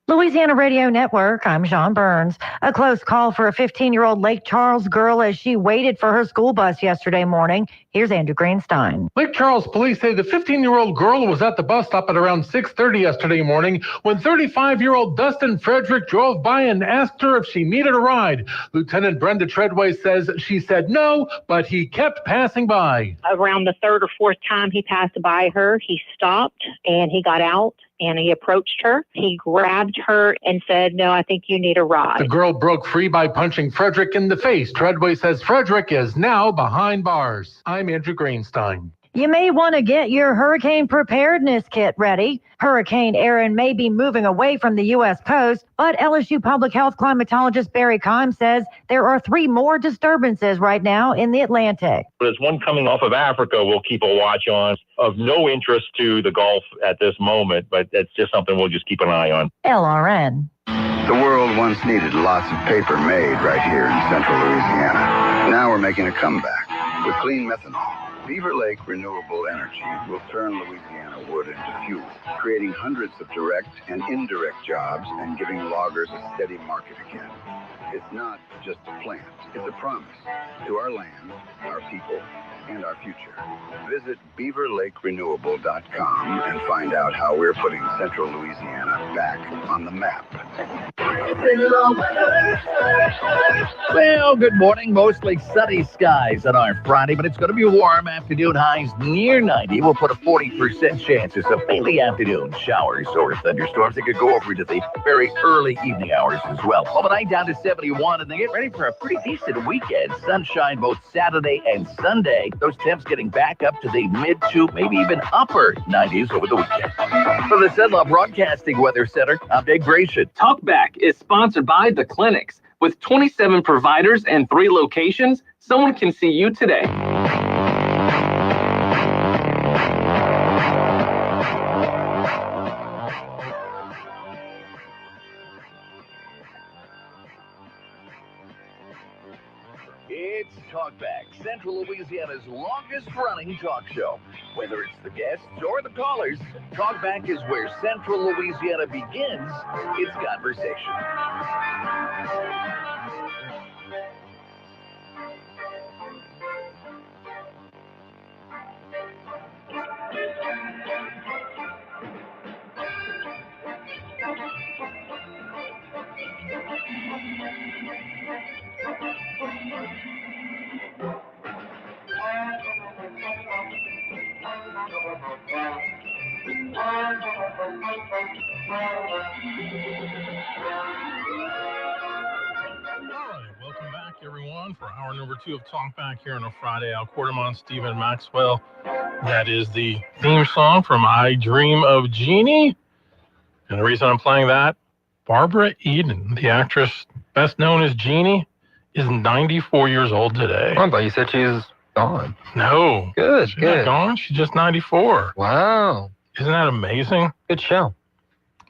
Louisiana Radio Network, I'm Sean Burns. A close call for a 15-year-old Lake Charles girl as she waited for her school bus yesterday morning. Here's Andrew Greenstein. Lake Charles police say the 15-year-old girl was at the bus stop at around 6:30 yesterday morning when 35-year-old Dustin Frederick drove by and asked her if she needed a ride. Lieutenant Brenda Treadway says she said no, but he kept passing by. Around the third or fourth time he passed by her, he stopped and he got out. And he approached her. He grabbed her and said, "No, I think you need a ride." The girl broke free by punching Frederick in the face. Treadway says Frederick is now behind bars. I'm Andrew Greenstein. You may want to get your hurricane preparedness kit ready. Hurricane Erin may be moving away from the U.S. coast, but LSU public health climatologist Barry Keim says there are 3 more disturbances right now in the Atlantic. There's one coming off of Africa we'll keep a watch on, of no interest to the Gulf at this moment, but it's just something we'll just keep an eye on. LRN. The world once needed lots of paper made right here in central Louisiana. Now we're making a comeback with clean methanol. Beaver Lake Renewable Energy will turn Louisiana wood into fuel, creating hundreds of direct and indirect jobs and giving loggers a steady market again. It's not just a plant, it's a promise to our land, our people, and our future. Visit BeaverLakeRenewable.com and find out how we're putting Central Louisiana back on the map. Well, good morning. Mostly sunny skies on our Friday, but it's going to be warm. Afternoon highs near 90. We'll put a 40% chances of early afternoon showers or thunderstorms that could go over into the very early evening hours as well. Overnight down to 71, and they get ready for a pretty decent weekend. Sunshine both Saturday and Sunday. Those temps getting back up to the mid to maybe even upper 90s over the weekend. For the Cenla Broadcasting Weather Center, I'm Dave Grayson. Talkback is sponsored by The Clinics. With 27 providers and 3 locations, someone can see you today. It's Talkback, Central Louisiana's longest-running talk show. Whether it's the guests or the callers, Talkback is where Central Louisiana begins its conversation. Welcome back, everyone, for hour number 2 of Talkback here on a Friday. Al Quarterman, Stephen Maxwell. That is the theme song from I Dream of Jeannie. And the reason I'm playing that, Barbara Eden, the actress best known as Jeannie, is 94 years old today. I thought you said she's gone. No. Good, She's good. not gone. She's just 94. Wow. Isn't that amazing? Good show.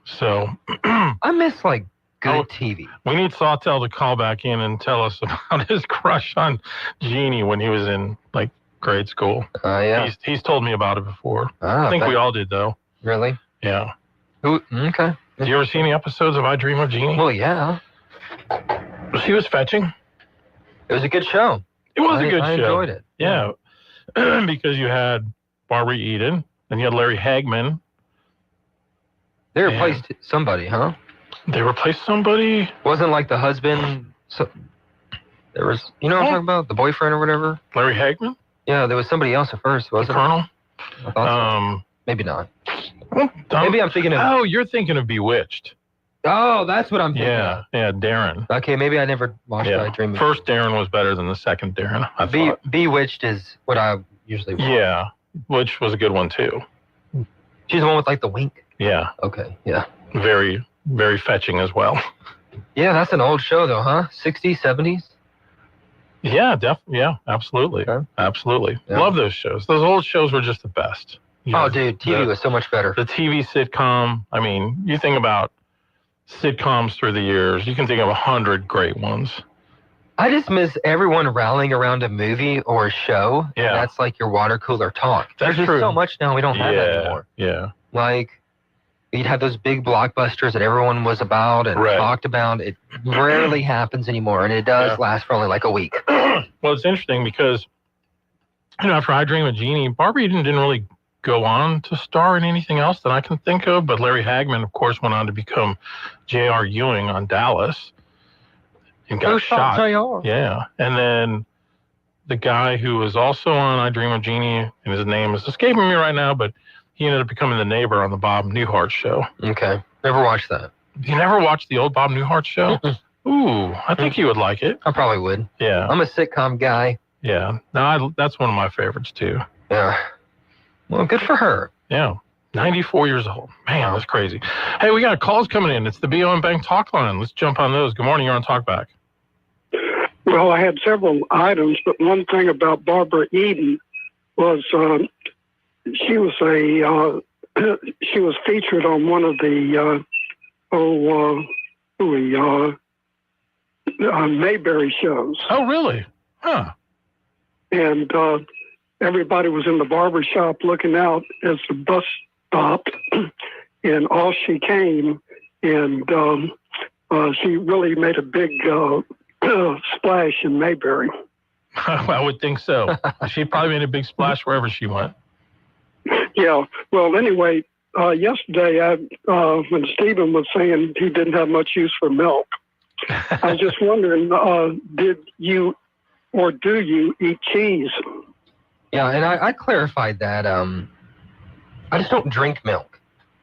So I miss like good TV. We need Sawtell to call back in and tell us about his crush on Jeannie when he was in like grade school. Yeah. He's told me about it before. Ah, I think bet. we all did though. Really? Yeah. Who? Okay. Did you ever see any episodes of I Dream of Jeannie? Well, yeah. She was fetching. It was a good show. It was a good show. I enjoyed it. Yeah. Because you had Barbara Eden and you had Larry Hagman. They replaced somebody, huh? They replaced somebody? Wasn't like the husband. So there was, you know what I'm talking about? The boyfriend or whatever? Larry Hagman? Yeah, there was somebody else at first, wasn't The Colonel? I thought so. Maybe not. Well, Maybe I'm thinking of. Oh, you're thinking of Bewitched. Oh, that's what I'm thinking of. Yeah, Darren. Okay, maybe I never watched Yeah. I Dream of First Darren was better than the second Darren, I thought. Bewitched is what I usually watch. Yeah, which was a good one too. She's the one with like the wink? Yeah. Okay, yeah. Very, very fetching as well. Yeah, that's an old show though, huh? 60s, 70s? Yeah, yeah, absolutely. Okay. Absolutely. Yeah. Love those shows. Those old shows were just the best. You Oh, know, dude, TV was so much better. The TV sitcom, I mean, you think about sitcoms through the years, you can think of 100 great ones. I just miss everyone rallying around a movie or a show. Yeah. And that's like your water cooler talk. That's There's just true. so much now we don't have that anymore. Yeah. Like, you'd have those big blockbusters that everyone was about and Right. talked about. It rarely happens anymore, and it does last for only like a week. Well, it's interesting because, you know, after I Dream of Jeannie, Barbara Eden didn't really go on to star in anything else that I can think of, but Larry Hagman, of course, went on to become J.R. Ewing on Dallas and got shot. JR? Yeah. And then the guy who was also on I Dream of Jeannie, and his name is escaping me right now, but he ended up becoming the neighbor on the Bob Newhart show. Okay. Never watched that. You never watched the old Bob Newhart show? Ooh, I think you would like it. I probably would. Yeah. I'm a sitcom guy. Yeah. No, that's one of my favorites too. Yeah. Well, good for her. Yeah. 94 years old. Man, that's crazy. Hey, we got calls coming in. It's the BOM Bank Talk Line. Let's jump on those. Good morning. You're on Talkback. Well, I had several items, but one thing about Barbara Eden was she was she was featured on one of the Mayberry shows. Oh, really? Huh. And everybody was in the barber shop looking out as the bus stopped, and off she came, and she really made a big splash in Mayberry. I would think so. She probably made a big splash wherever she went. Yeah. Well, anyway, yesterday, when Stephen was saying he didn't have much use for milk, I was just wondering, did you or do you eat cheese? Yeah, and I clarified that. I just don't drink milk.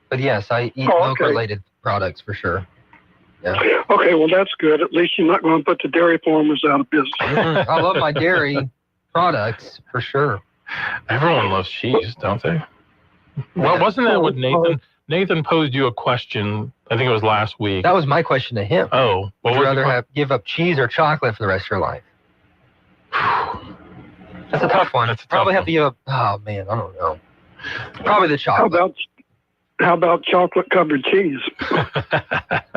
But yes, I eat milk-related products for sure. Yeah. Okay, well, that's good. At least you're not going to put the dairy farmers out of business. I love my dairy products for sure. Everyone loves cheese, don't they? Well, wasn't that what Nathan posed you a question? I think it was last week. That was my question to him. Oh, would you rather give up cheese or chocolate for the rest of your life? That's a tough one. Probably have to give up. Oh man, I don't know. Probably the chocolate. How about chocolate-covered cheese?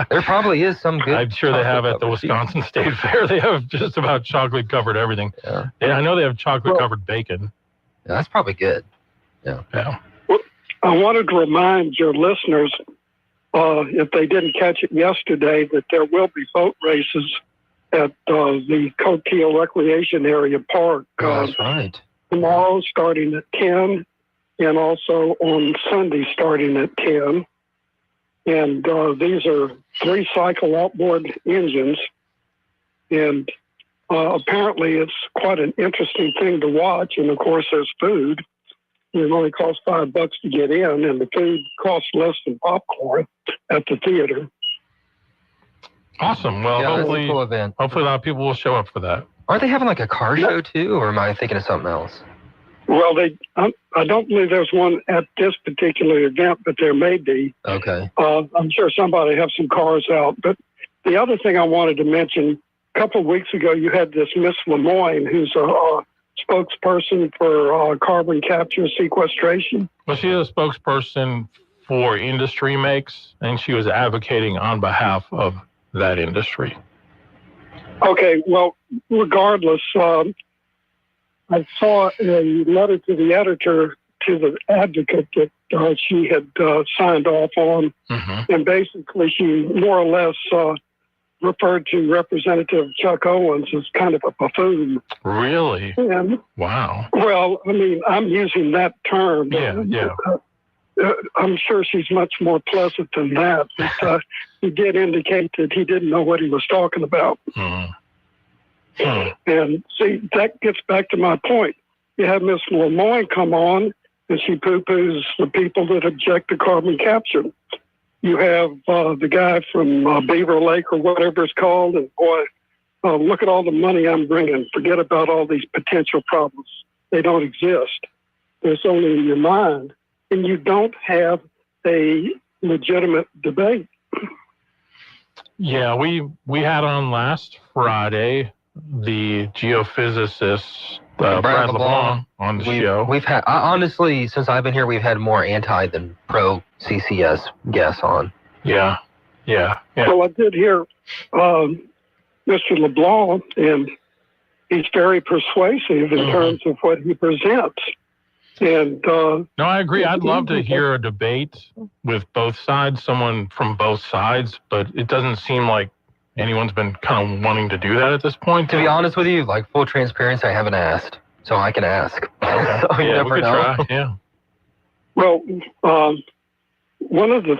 There probably is some good. I'm sure they have at the Wisconsin State Fair. They have just about chocolate-covered everything. Yeah, I know they have chocolate-covered bacon. Yeah, that's probably good. Yeah. Well, I wanted to remind your listeners, if they didn't catch it yesterday, that there will be boat races at the Coquille Recreation Area Park. That's right. Tomorrow, starting at 10. And also on Sunday starting at 10. And these are 3-cycle outboard engines. And apparently it's quite an interesting thing to watch. And of course there's food. It only costs $5 to get in, and the food costs less than popcorn at the theater. Awesome. Well, hopefully, cool event. Hopefully a lot of people will show up for that. Aren't they having like a car show too, or am I thinking of something else? Well, I don't believe there's one at this particular event, but there may be. Okay. I'm sure somebody has some cars out. But the other thing I wanted to mention, a couple of weeks ago, you had this Miss Lemoyne, who's a spokesperson for carbon capture sequestration. Well, she is a spokesperson for Industry Makes, and she was advocating on behalf of that industry. Okay, well, regardless, I saw a letter to the editor, to the advocate that she had signed off on. Mm-hmm. And basically she more or less referred to Representative Chuck Owens as kind of a buffoon. Really? And, wow. Well, I mean, I'm using that term. Yeah. I'm sure she's much more pleasant than that. But he did indicate that he didn't know what he was talking about. Mm-hmm. And see, that gets back to my point. You have Miss Lemoyne come on, and she poo-poos the people that object to carbon capture. You have the guy from Beaver Lake or whatever it's called, and boy, look at all the money I'm bringing. Forget about all these potential problems. They don't exist. There's only in your mind, and you don't have a legitimate debate. Yeah, we had on last Friday the geophysicist Brad LeBlanc on the show. We've had, honestly, since I've been here, we've had more anti than pro CCS guests on. Yeah. Well, I did hear Mr. LeBlanc, and he's very persuasive in terms of what he presents. And no, I agree. I'd love to hear a debate with both sides, someone from both sides, but it doesn't seem like anyone's been kind of wanting to do that at this point. To be honest with you, like full transparency, I haven't asked, so I can ask. So yeah, we could try. Yeah. Well, one of the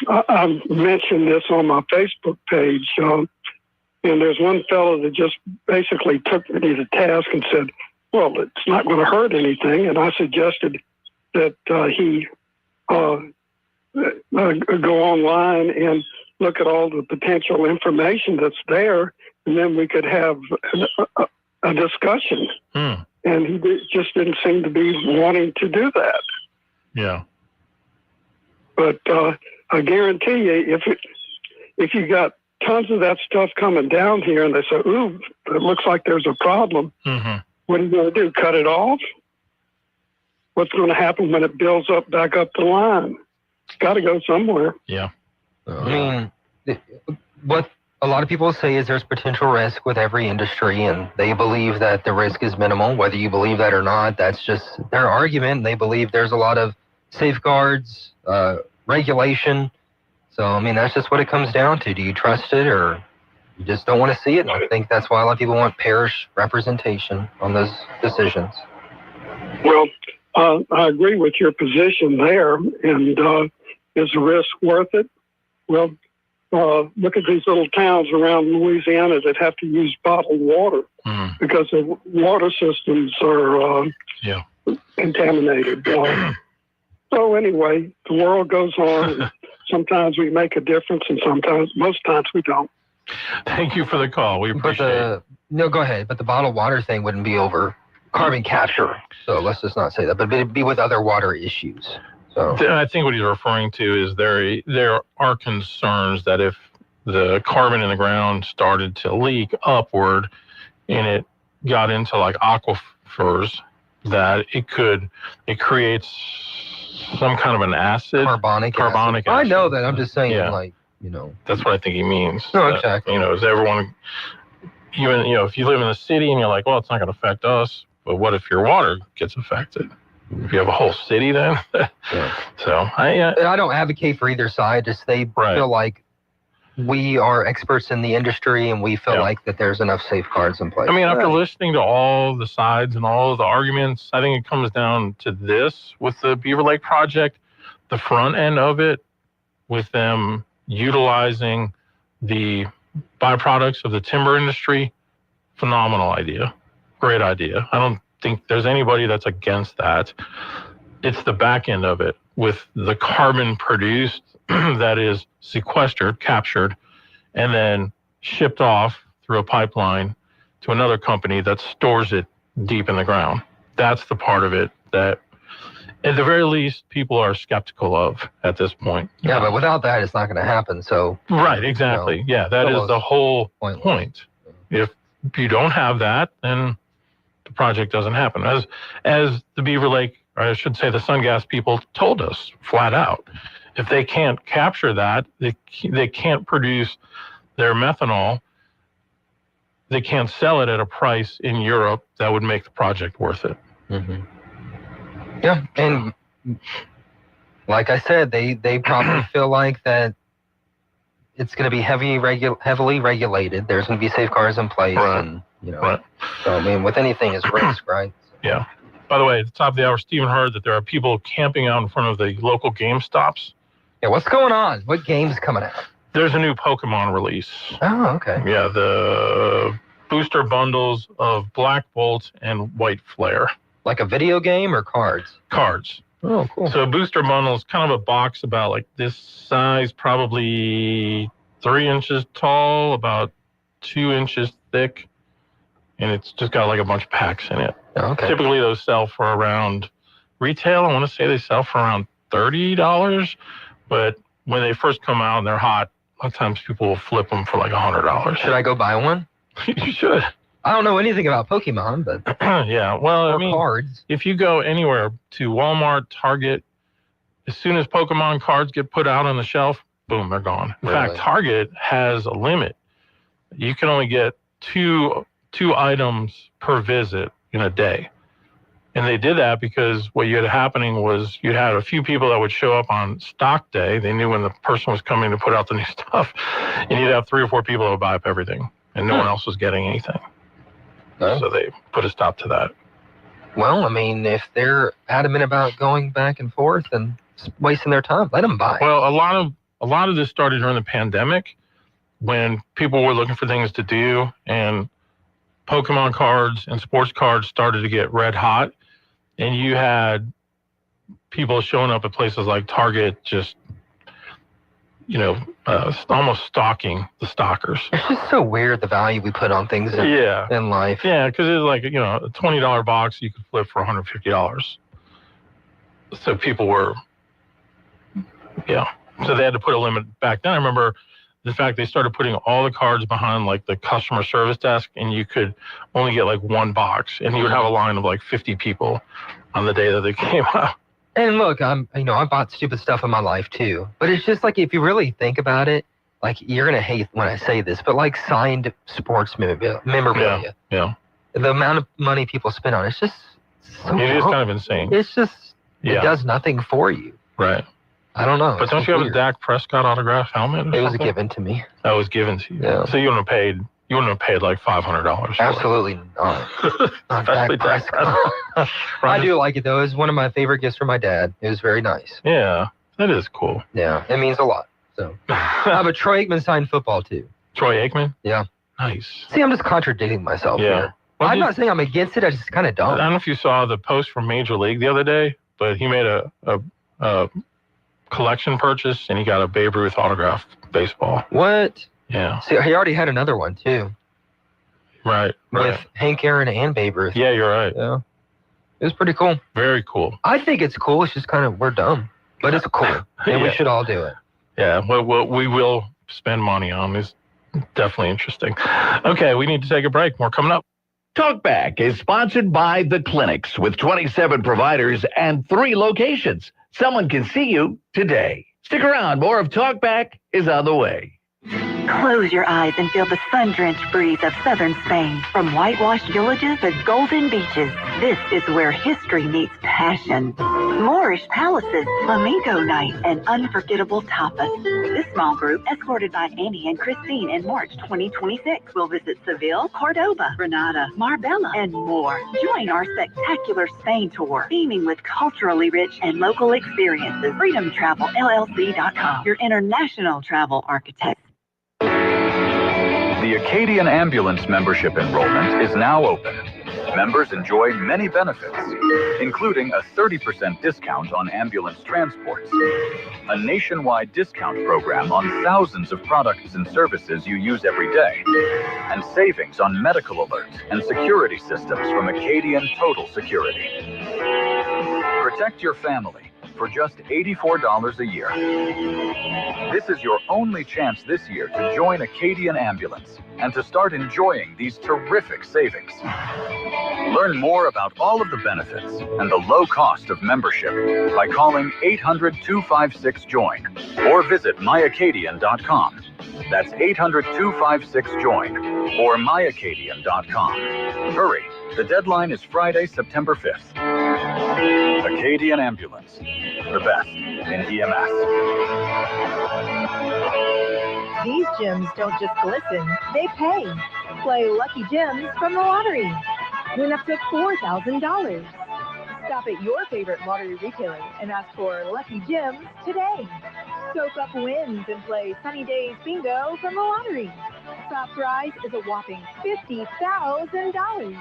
I mentioned this on my Facebook page, and there's one fellow that just basically took me to task and said, "Well, it's not going to hurt anything," and I suggested that he go online and look at all the potential information that's there, and then we could have a discussion. And he just didn't seem to be wanting to do that. Yeah. But I guarantee you, if you got tons of that stuff coming down here and they say, ooh, it looks like there's a problem, what are you going to do, cut it off? What's going to happen when it builds up back up the line? It's got to go somewhere. Yeah. I mean, what a lot of people say is there's potential risk with every industry, and they believe that the risk is minimal. Whether you believe that or not, that's just their argument. They believe there's a lot of safeguards, regulation. So, I mean, that's just what it comes down to. Do you trust it, or You just don't want to see it. And I think that's why a lot of people want parish representation on those decisions. Well, I agree with your position there. And is the risk worth it? Well, look at these little towns around Louisiana that have to use bottled water because the water systems are contaminated. So anyway, the world goes on. Sometimes we make a difference, and most times we don't. Thank you for the call. We appreciate it. No, go ahead. But the bottled water thing wouldn't be over carbon capture. So let's just not say that. But it'd be with other water issues. So I think what he's referring to is there are concerns that if the carbon in the ground started to leak upward and it got into like aquifers, that it creates some kind of an acid. Carbonic acid. I know that. I'm just saying, That's what I think he means. No, exactly. Is everyone, even, if you live in the city and you're like, well, it's not going to affect us, but what if your water gets affected? If you have a whole city then? So, I don't advocate for either side. Just they feel like we are experts in the industry and we feel like that there's enough safeguards in place. I mean, after listening to all the sides and all of the arguments, I think it comes down to this with the Beaver Lake project, the front end of it, with them utilizing the byproducts of the timber industry. Phenomenal idea. Great idea. I don't think there's anybody that's against that. It's the back end of it with the carbon produced that is sequestered, captured, and then shipped off through a pipeline to another company that stores it deep in the ground. That's the part of it that, at the very least, people are skeptical of at this point. Yeah, but without that, it's not going to happen. So right, exactly. That is the whole point. If you don't have that, then the project doesn't happen. As the Beaver Lake, or I should say the Sungas people told us flat out, if they can't capture that, they can't produce their methanol, they can't sell it at a price in Europe that would make the project worth it. Mm-hmm. Yeah, and like I said, they probably feel like that it's going to be heavily regulated. There's going to be safeguards in place, and so I mean, with anything is risk, right? Yeah. By the way, at the top of the hour, Stephen heard that there are people camping out in front of the local GameStops. Yeah, what's going on? What game's coming out? There's a new Pokemon release. Oh, okay. Yeah, the booster bundles of Black Bolt and White Flare. Like a video game or cards? Cards. Oh, cool. So a booster bundle is kind of a box about like this size, probably 3 inches tall, about 2 inches thick, and it's just got like a bunch of packs in it. Okay. Typically those sell for around retail. I want to say they sell for around $30, but when they first come out and they're hot, a lot of times people will flip them for like $100. Should I go buy one? You should. I don't know anything about Pokemon, but yeah, well, I mean, cards. If you go anywhere to Walmart, Target, as soon as Pokemon cards get put out on the shelf, boom, they're gone. In fact, Target has a limit. You can only get two items per visit in a day. And they did that because what you had happening was you had a few people that would show up on stock day. They knew when the person was coming to put out the new stuff. And you'd have 3 or 4 people that would buy up everything. And no one else was getting anything. So they put a stop to that. Well, I mean, if they're adamant about going back and forth and wasting their time, let them buy. Well, a lot of this started during the pandemic when people were looking for things to do, and Pokemon cards and sports cards started to get red hot, and you had people showing up at places like Target just, almost stalking the stalkers. It's just so weird, the value we put on things in life. Yeah, because it's like, a $20 box you could flip for $150. So people were, so they had to put a limit back then. I remember the fact they started putting all the cards behind like the customer service desk, and you could only get like one box, and you would have a line of like 50 people on the day that they came out. And look, I bought stupid stuff in my life too. But it's just like, if you really think about it, like, you're going to hate when I say this, but like signed sports memorabilia. Yeah. The amount of money people spend on it's just so It is kind of insane. It's just, it does nothing for you. Right. I don't know. But don't you have a Dak Prescott autographed helmet? It was given to me. That was given to you. Yeah. So you wouldn't have paid like $500. Absolutely not. Not Dak Prescott. I do like it though. It was one of my favorite gifts from my dad. It was very nice. Yeah, that is cool. Yeah, it means a lot. So, but Troy Aikman signed football too. Troy Aikman? Yeah. Nice. See, I'm just contradicting myself here. Well, I'm not saying I'm against it. I just kind of I don't. don't know if you saw the post from Major League the other day, but he made a collection purchase and he got a Babe Ruth autographed baseball. What? Yeah. See, he already had another one too. Right. With Hank Aaron and Babe Ruth. Yeah, you're right. Yeah. It was pretty cool. Very cool. I think it's cool. It's just kind of, we're dumb. But it's cool. And we should all do it. Yeah, what we will spend money on is definitely interesting. Okay, we need to take a break. More coming up. Talkback is sponsored by The Clinics with 27 providers and 3 locations. Someone can see you today. Stick around. More of Talkback is on the way. Close your eyes and feel the sun-drenched breeze of southern Spain. From whitewashed villages to golden beaches, this is where history meets passion. Moorish palaces, flamenco night, and unforgettable tapas. This small group, escorted by Annie and Christine in March 2026, will visit Seville, Cordoba, Granada, Marbella, and more. Join our spectacular Spain tour, beaming with culturally rich and local experiences. FreedomTravelLLC.com, your international travel architect. The Acadian Ambulance membership enrollment is now open. Members enjoy many benefits, including a 30% discount on ambulance transports, a nationwide discount program on thousands of products and services you use every day, and savings on medical alerts and security systems from Acadian Total Security. Protect your family for just $84 a year. This is your only chance this year to join Acadian Ambulance and to start enjoying these terrific savings. Learn more about all of the benefits and the low cost of membership by calling 800-256-JOIN or visit myacadian.com. That's 800-256-JOIN or myacadian.com. Hurry, the deadline is Friday, September 5th. Acadian Ambulance, the best in EMS. These gems don't just glisten, they pay. Play Lucky Gems from the lottery. Win up to $4,000. Stop at your favorite lottery retailer and ask for Lucky Gems today. Soak up wins and play Sunny Days Bingo from the lottery. Top prize is a whopping $50,000.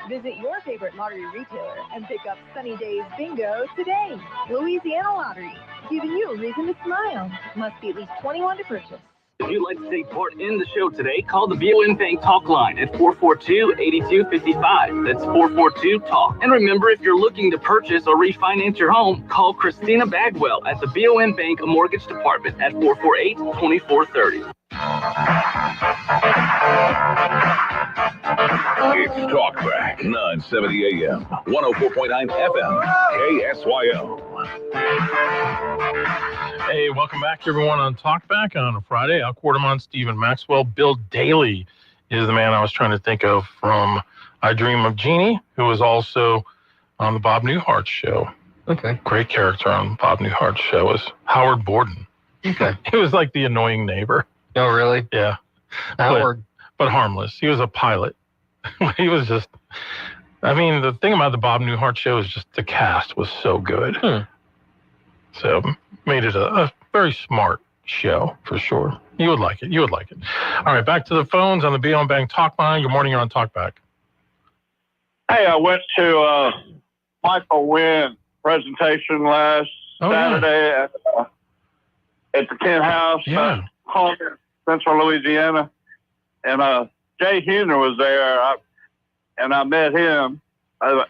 Visit your favorite lottery retailer and pick up Sunny Days Bingo today. Louisiana Lottery, giving you a reason to smile. Must be at least 21 to purchase. If you'd like to take part in the show today, call the BOM Bank Talk line at 442-8255. That's 442-TALK. And remember, if you're looking to purchase or refinance your home, call Christina Bagwell at the BOM Bank Mortgage Department at 448-2430. It's Talkback, 970 AM, 104.9 FM, KSYO. Hey, welcome back, everyone, on Talkback on a Friday. Al Quarterman, Stephen Maxwell. Bill Daly is the man I was trying to think of from I Dream of Jeannie, who was also on the Bob Newhart show. Okay. Great character on Bob Newhart's show was Howard Borden. Okay. He was like the annoying neighbor. Oh, really? Yeah. Howard. But harmless. He was a pilot. He was just, I mean, the thing about the Bob Newhart show is just the cast was so good. So made it a very smart show for sure. You would like it. You would like it. All right, back to the phones on the BOM Bank Talk line. Good morning, you're on Talkback. Hey, I went to Michael Wynn presentation last Saturday at the Kent House, home in Central Louisiana. And Jay Huner was there, and I met him. I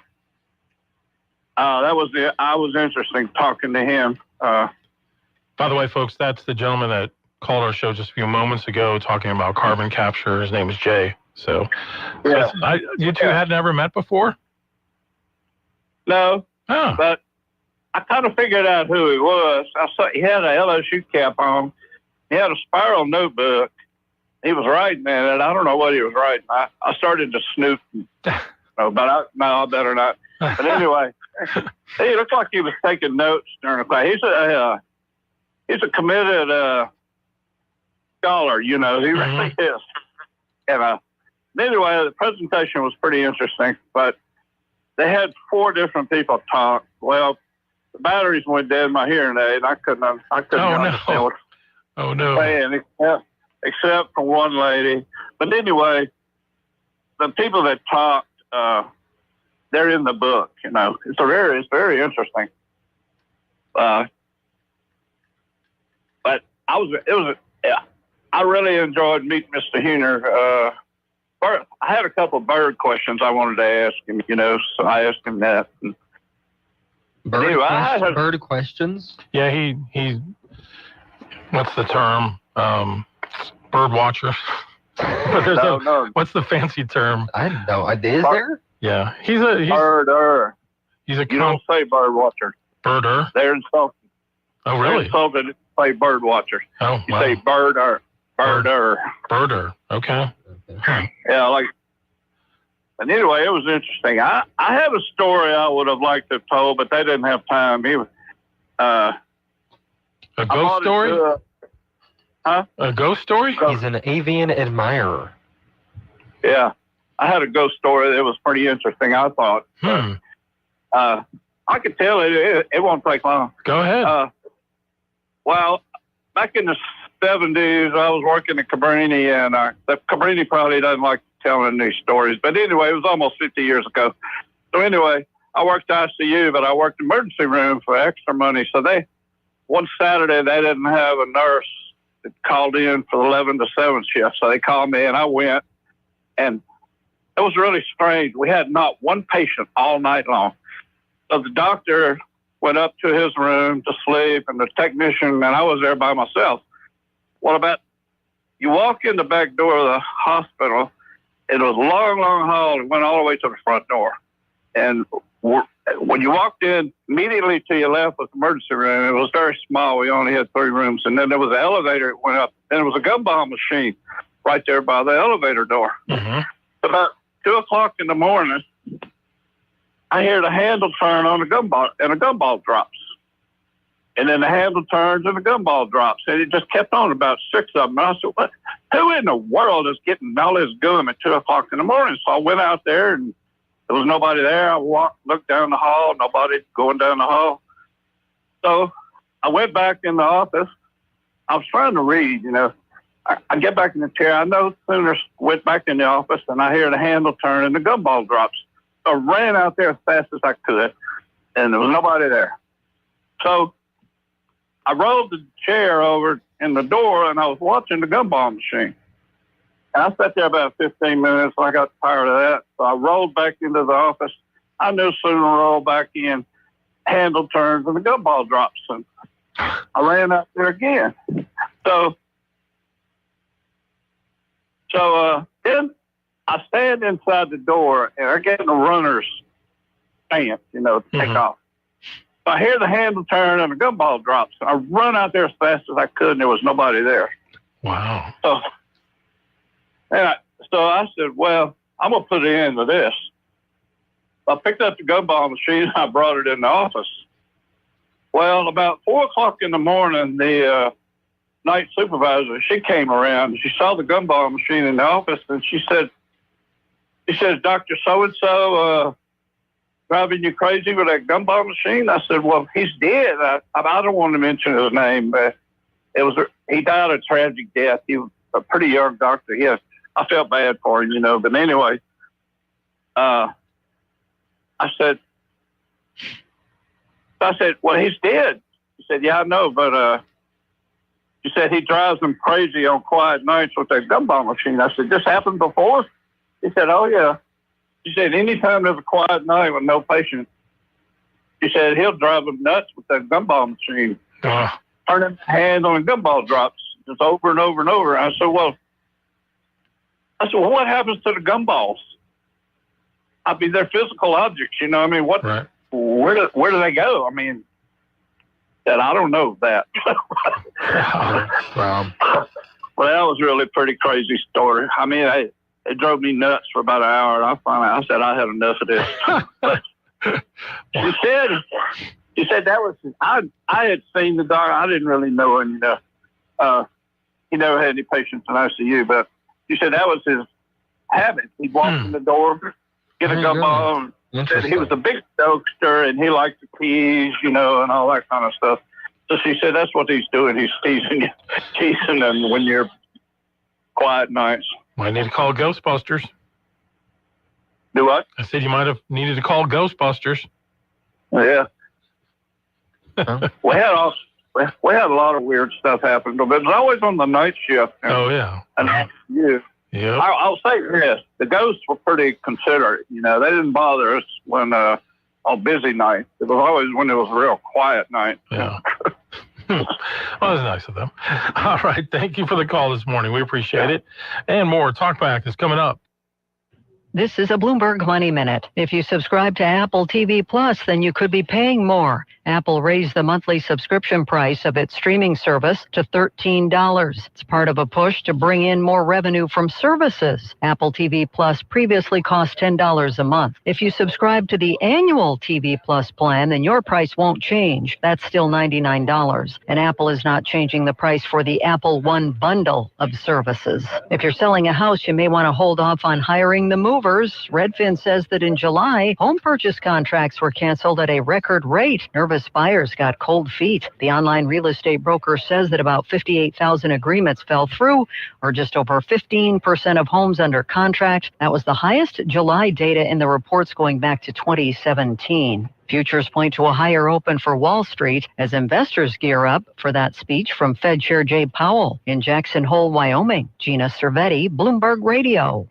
was interesting talking to him. By the way, folks, that's the gentleman that called our show just a few moments ago talking about carbon capture. His name is Jay. So, yeah. You two had never met before? No, but I kind of figured out who he was. I saw he had a LSU cap on. He had a spiral notebook. He was writing in it. I don't know what he was writing. I started to snoop, but I better not. But anyway, he looked like he was taking notes during the class. he's a committed scholar, you know, he really is. And anyway, the presentation was pretty interesting, but they had 4 different people talk. Well, the batteries went dead in my hearing aid, and I couldn't understand what they were saying, except for one lady. But anyway, the people that talked, they're in the book, you know. It's very interesting. But I really enjoyed meeting Mr. Heener. I had a couple of bird questions I wanted to ask him, you know, so I asked him that. Bird questions? Yeah, he what's the term? Bird watcher. What's the fancy term? I don't know. Is there? Yeah, he's birder. He's a you don't say bird watcher. Birder. They're insulted. Oh, really? They're insulted to say bird watcher. Oh, you say birder. Birder. Birder. Okay. Yeah, like. And anyway, it was interesting. I have a story I would have liked to have told, but they didn't have time. He was a ghost story. Huh? A ghost story? He's an avian admirer. Yeah, I had a ghost story that was pretty interesting, I thought. I could tell it won't take long. Go ahead. Well, back in the 70s, I was working at Cabrini, and Cabrini probably doesn't like telling these stories. But anyway, it was almost 50 years ago. So anyway, I worked ICU, but I worked emergency room for extra money. So one Saturday, they didn't have a nurse that called in for the 11 to 7 shift. So they called me, and I went. And it was really strange. We had not one patient all night long. So the doctor went up to his room to sleep, and the technician, and I was there by myself. You walk in the back door of the hospital, it was a long, long hall. It went all the way to the front door. And when you walked in, immediately to your left was the emergency room. It was very small. We only had 3 rooms. And then there was an elevator that went up. And there was a gumball machine right there by the elevator door. About 2 o'clock in the morning, I hear the handle turn on the gumball, and the gumball drops. And then the handle turns and the gumball drops. And it just kept on, about 6 of them. And I said, who in the world is getting all this gum at 2 o'clock in the morning? So I went out there, and there was nobody there. I looked down the hall, nobody going down the hall. So I went back in the office. I was trying to read, you know. I get back in the chair. I no sooner went back in the office, and I hear the handle turn and the gumball drops. So I ran out there as fast as I could, and there was nobody there. So I rolled the chair over in the door, and I was watching the gumball machine. And I sat there about 15 minutes, and I got tired of that. So I rolled back into the office. I no sooner rolled back in, handle turns, and the gumball drops. And I ran out there again. So then I stand inside the door, and I get in the runner's stance, you know, to take off. So I hear the handle turn and the gumball drops. I run out there as fast as I could, and there was nobody there. Wow. So I said, well, I'm going to put an end to this. I picked up the gumball machine, and I brought it in the office. Well, about 4 o'clock in the morning, the night supervisor, she came around. She saw the gumball machine in the office, and she said, Dr. So-and-so driving you crazy with that gumball machine? I said, well, he's dead. I don't want to mention his name, but he died a tragic death. He was a pretty young doctor. Yes, I felt bad for him, you know. But anyway, I said, well, he's dead. He said, yeah, I know, but he said he drives them crazy on quiet nights with that gumball machine. I said, this happened before? He said, oh, yeah. He said, anytime there's a quiet night with no patient, he said, he'll drive them nuts with that gumball machine. Turning the handle and gumball drops just over and over and over. I said, well, what happens to the gumballs? I mean, they're physical objects, you know. I mean, where do they go? I mean, I don't know that. Wow. Well, that was really a pretty crazy story. I mean, it drove me nuts for about an hour. And I said I had enough of this. But She said that was, I had seen the doctor. I didn't really know, and he never had any patients in ICU, but she said that was his habit. He'd walk in the door, get a gumball, and said he was a big jokester, and he liked to tease, and all that kind of stuff. So she said that's what he's doing. He's teasing them when you're quiet nights. Might need to call Ghostbusters. Do what? I said you might have needed to call Ghostbusters. Yeah. we had a lot of weird stuff happen, but it was always on the night shift. Oh yeah. And yeah. I'll say this: the ghosts were pretty considerate. They didn't bother us when on busy nights. It was always when it was a real quiet night. Yeah. Well, that's nice of them. All right. Thank you for the call this morning. We appreciate it. And more Talkback is coming up. This is a Bloomberg Money Minute. If you subscribe to Apple TV Plus, then you could be paying more. Apple raised the monthly subscription price of its streaming service to $13. It's part of a push to bring in more revenue from services. Apple TV Plus previously cost $10 a month. If you subscribe to the annual TV Plus plan, then your price won't change. That's still $99. And Apple is not changing the price for the Apple One bundle of services. If you're selling a house, you may want to hold off on hiring the movers. Redfin says that in July, home purchase contracts were canceled at a record rate. Nervous buyers got cold feet. The online real estate broker says that about 58,000 agreements fell through, or just over 15% of homes under contract. That was the highest July data in the reports going back to 2017. Futures point to a higher open for Wall Street as investors gear up for that speech from Fed Chair Jay Powell in Jackson Hole, Wyoming. Gina Cervetti, Bloomberg Radio.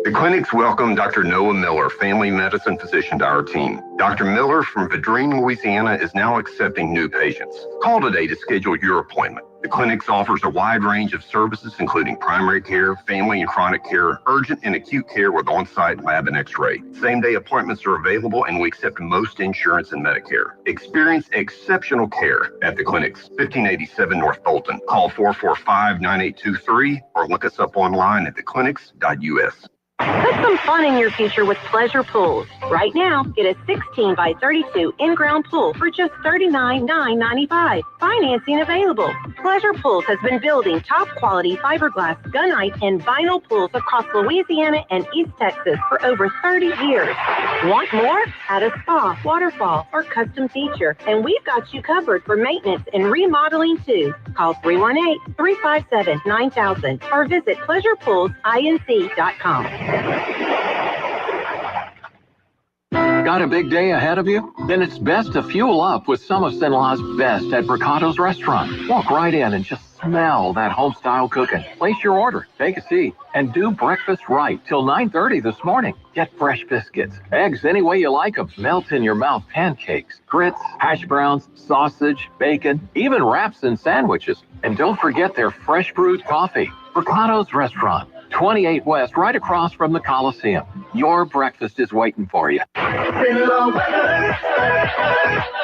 The clinics welcome Dr. Noah Miller, family medicine physician, to our team. Dr. Miller from Vadrine, Louisiana, is now accepting new patients. Call today to schedule your appointment. The clinics offers a wide range of services, including primary care, family and chronic care, urgent and acute care with on-site lab and x-ray. Same-day appointments are available, and we accept most insurance and Medicare. Experience exceptional care at the clinics, 1587 North Bolton. Call 445-9823 or look us up online at theclinics.us. Put some fun in your future with Pleasure Pools. Right now, get a 16 by 32 in-ground pool for just $39,995. Financing available. Pleasure Pools has been building top-quality fiberglass, gunite, and vinyl pools across Louisiana and East Texas for over 30 years. Want more? Add a spa, waterfall, or custom feature, and we've got you covered for maintenance and remodeling too. Call 318-357-9000 or visit pleasurepoolsinc.com. Got a big day ahead of you? Then it's best to fuel up with some of Cenla's best at Bricato's restaurant. Walk right in and just smell that home-style cooking. Place your order, take a seat, and do breakfast right till 9:30 this morning. Get fresh biscuits, eggs any way you like them, melt-in-your-mouth pancakes, grits, hash browns, sausage, bacon, even wraps and sandwiches. And don't forget their fresh brewed coffee. Bricato's Restaurant, 28 West, right across from the Coliseum. Your breakfast is waiting for you.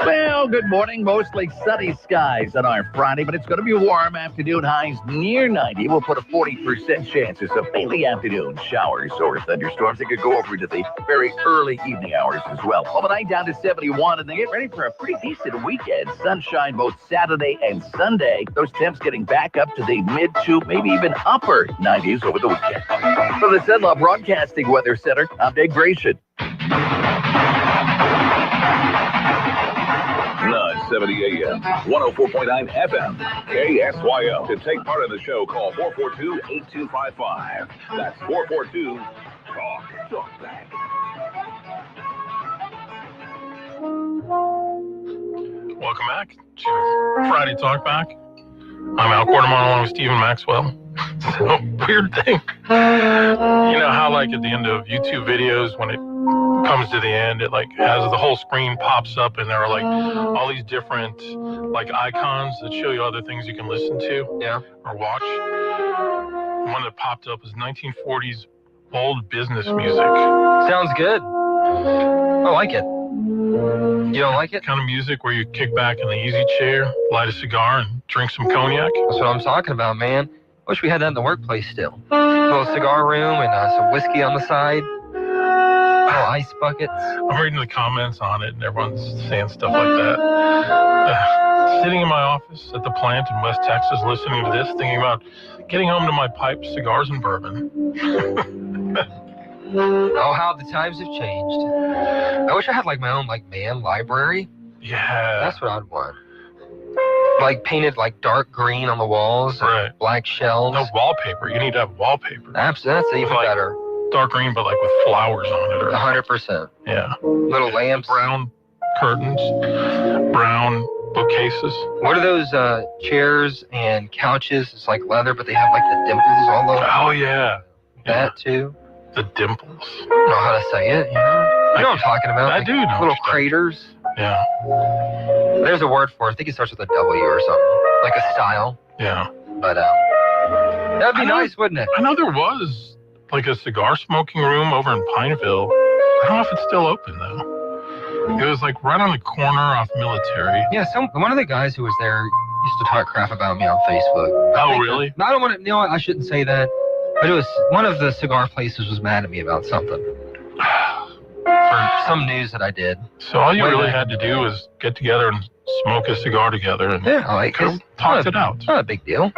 Well, good morning. Mostly sunny skies on our Friday, but it's going to be warm. Afternoon highs near 90. We'll put a 40% chances of mainly afternoon showers or thunderstorms. They could go over into the very early evening hours as well. Overnight down to 71, and they get ready for a pretty decent weekend. Sunshine both Saturday and Sunday. Those temps getting back up to the mid to maybe even upper 90s over the weekend. From the Cenla Broadcasting Weather Center, I'm Dave Grayson. 970 AM, 104.9 FM, KSYO. To take part in the show, call 442-8255. That's 442-TALK. Talkback. Welcome back to Friday Talkback. I'm Al Quarterman along with Stephen Maxwell. So, weird thing. You know how, like, at the end of YouTube videos, when it comes to the end, it, like, has the whole screen pops up, and there are, like, all these different, like, icons that show you other things you can listen to or watch. One that popped up is 1940s old business music. Sounds good. I like it. You don't like it? Kind of music where you kick back in the easy chair, light a cigar, and drink some cognac. That's what I'm talking about, man. Wish we had that in the workplace still. A little cigar room and some whiskey on the side. ice buckets. I'm reading the comments on it, and everyone's saying stuff like that. Sitting in my office at the plant in West Texas, listening to this, thinking about getting home to my pipes, cigars, and bourbon. Oh, how the times have changed. I wish I had like my own like man library. Yeah. That's what I'd want. Like painted like dark green on the walls, right? Black shelves. No wallpaper. You need to have wallpaper. Absolutely, that's even like better. Dark green, but like with flowers on it. 100%. Yeah. Little lamps. Brown curtains. Brown bookcases. What are those chairs and couches? It's like leather, but they have like the dimples all over. Oh yeah. That too. The dimples. I don't know how to say it. You know what I'm talking about. I like do know. Little craters. Yeah. There's a word for it. I think it starts with a W or something. Like a style. Yeah. But that'd be nice, wouldn't it? I know there was like a cigar smoking room over in Pineville. I don't know if it's still open though. It was like right on the corner off Military. Yeah, one of the guys who was there used to talk crap about me on Facebook. Oh, really? I don't want to. You know what? I shouldn't say that. But it was one of the cigar places was mad at me about something. For some news that I did. So all you really had to do was get together and smoke a cigar together and talked it out. It's not a big deal.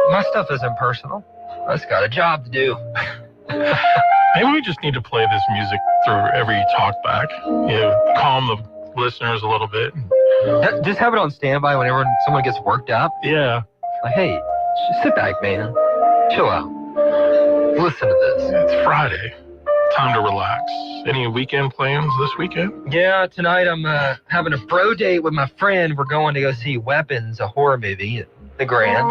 My stuff isn't personal. I just got a job to do. Maybe we just need to play this music through every talk back. You know, calm the listeners a little bit. Just have it on standby whenever someone gets worked up. Yeah. Like, hey, just sit back, man. Chill out. Listen to this. It's Friday. Time to relax. Any weekend plans this weekend? Yeah, tonight I'm having a bro date with my friend. We're going to go see Weapons, a horror movie at the Grand.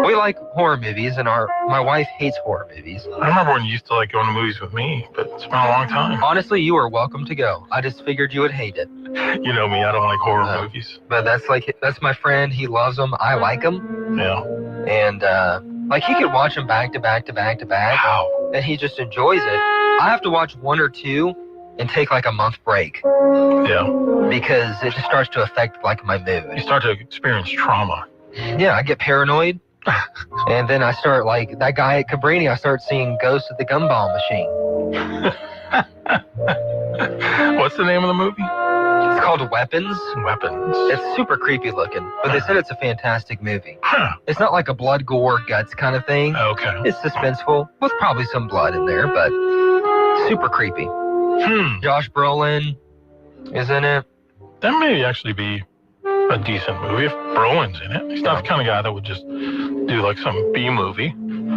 We like horror movies, and my wife hates horror movies. I remember when you used to like going to movies with me, but it's been a long time. Honestly, you are welcome to go. I just figured you would hate it. You know me, I don't like horror movies. But that's my friend. He loves them. I like them. Yeah. And like he could watch them back to back to back to back. Wow. And he just enjoys it. I have to watch one or two and take like a month break. Yeah. Because it just starts to affect like my mood. You start to experience trauma. Yeah, I get paranoid. And then I start like that guy at Cabrini, I start seeing ghosts at the gumball machine. What's the name of the movie? It's called Weapons. Weapons. It's super creepy looking, but they said it's a fantastic movie. It's not like a blood, gore, guts kind of thing. Okay. It's suspenseful with probably some blood in there, but super creepy. Josh Brolin is in it. That may actually be a decent movie if Brolin's in it. He's not the kind of guy that would just do like some B movie.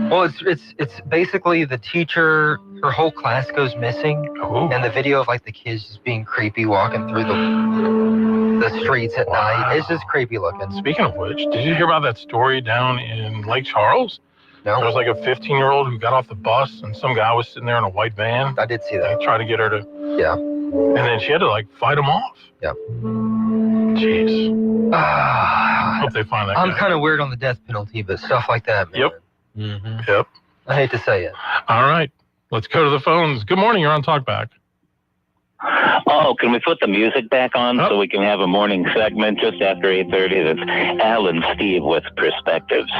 Well, it's basically the teacher, her whole class goes missing, and the video of like the kids just being creepy walking through the streets at night. It's just creepy looking. Speaking of which, did you hear about that story down in Lake Charles? No. There was like a 15-year-old who got off the bus and some guy was sitting there in a white van. I did see that. They tried to get her to. Yeah. And then she had to like fight him off. Yeah. Jeez. Hope they find that guy. I'm kind of weird on the death penalty, but stuff like that, man. Yep. Mm-hmm. Yep. I hate to say it. All right. Let's go to the phones. Good morning. You're on Talkback. Oh, can we put the music back on so we can have a morning segment just after 8:30? That's Al and Steve with Perspectives.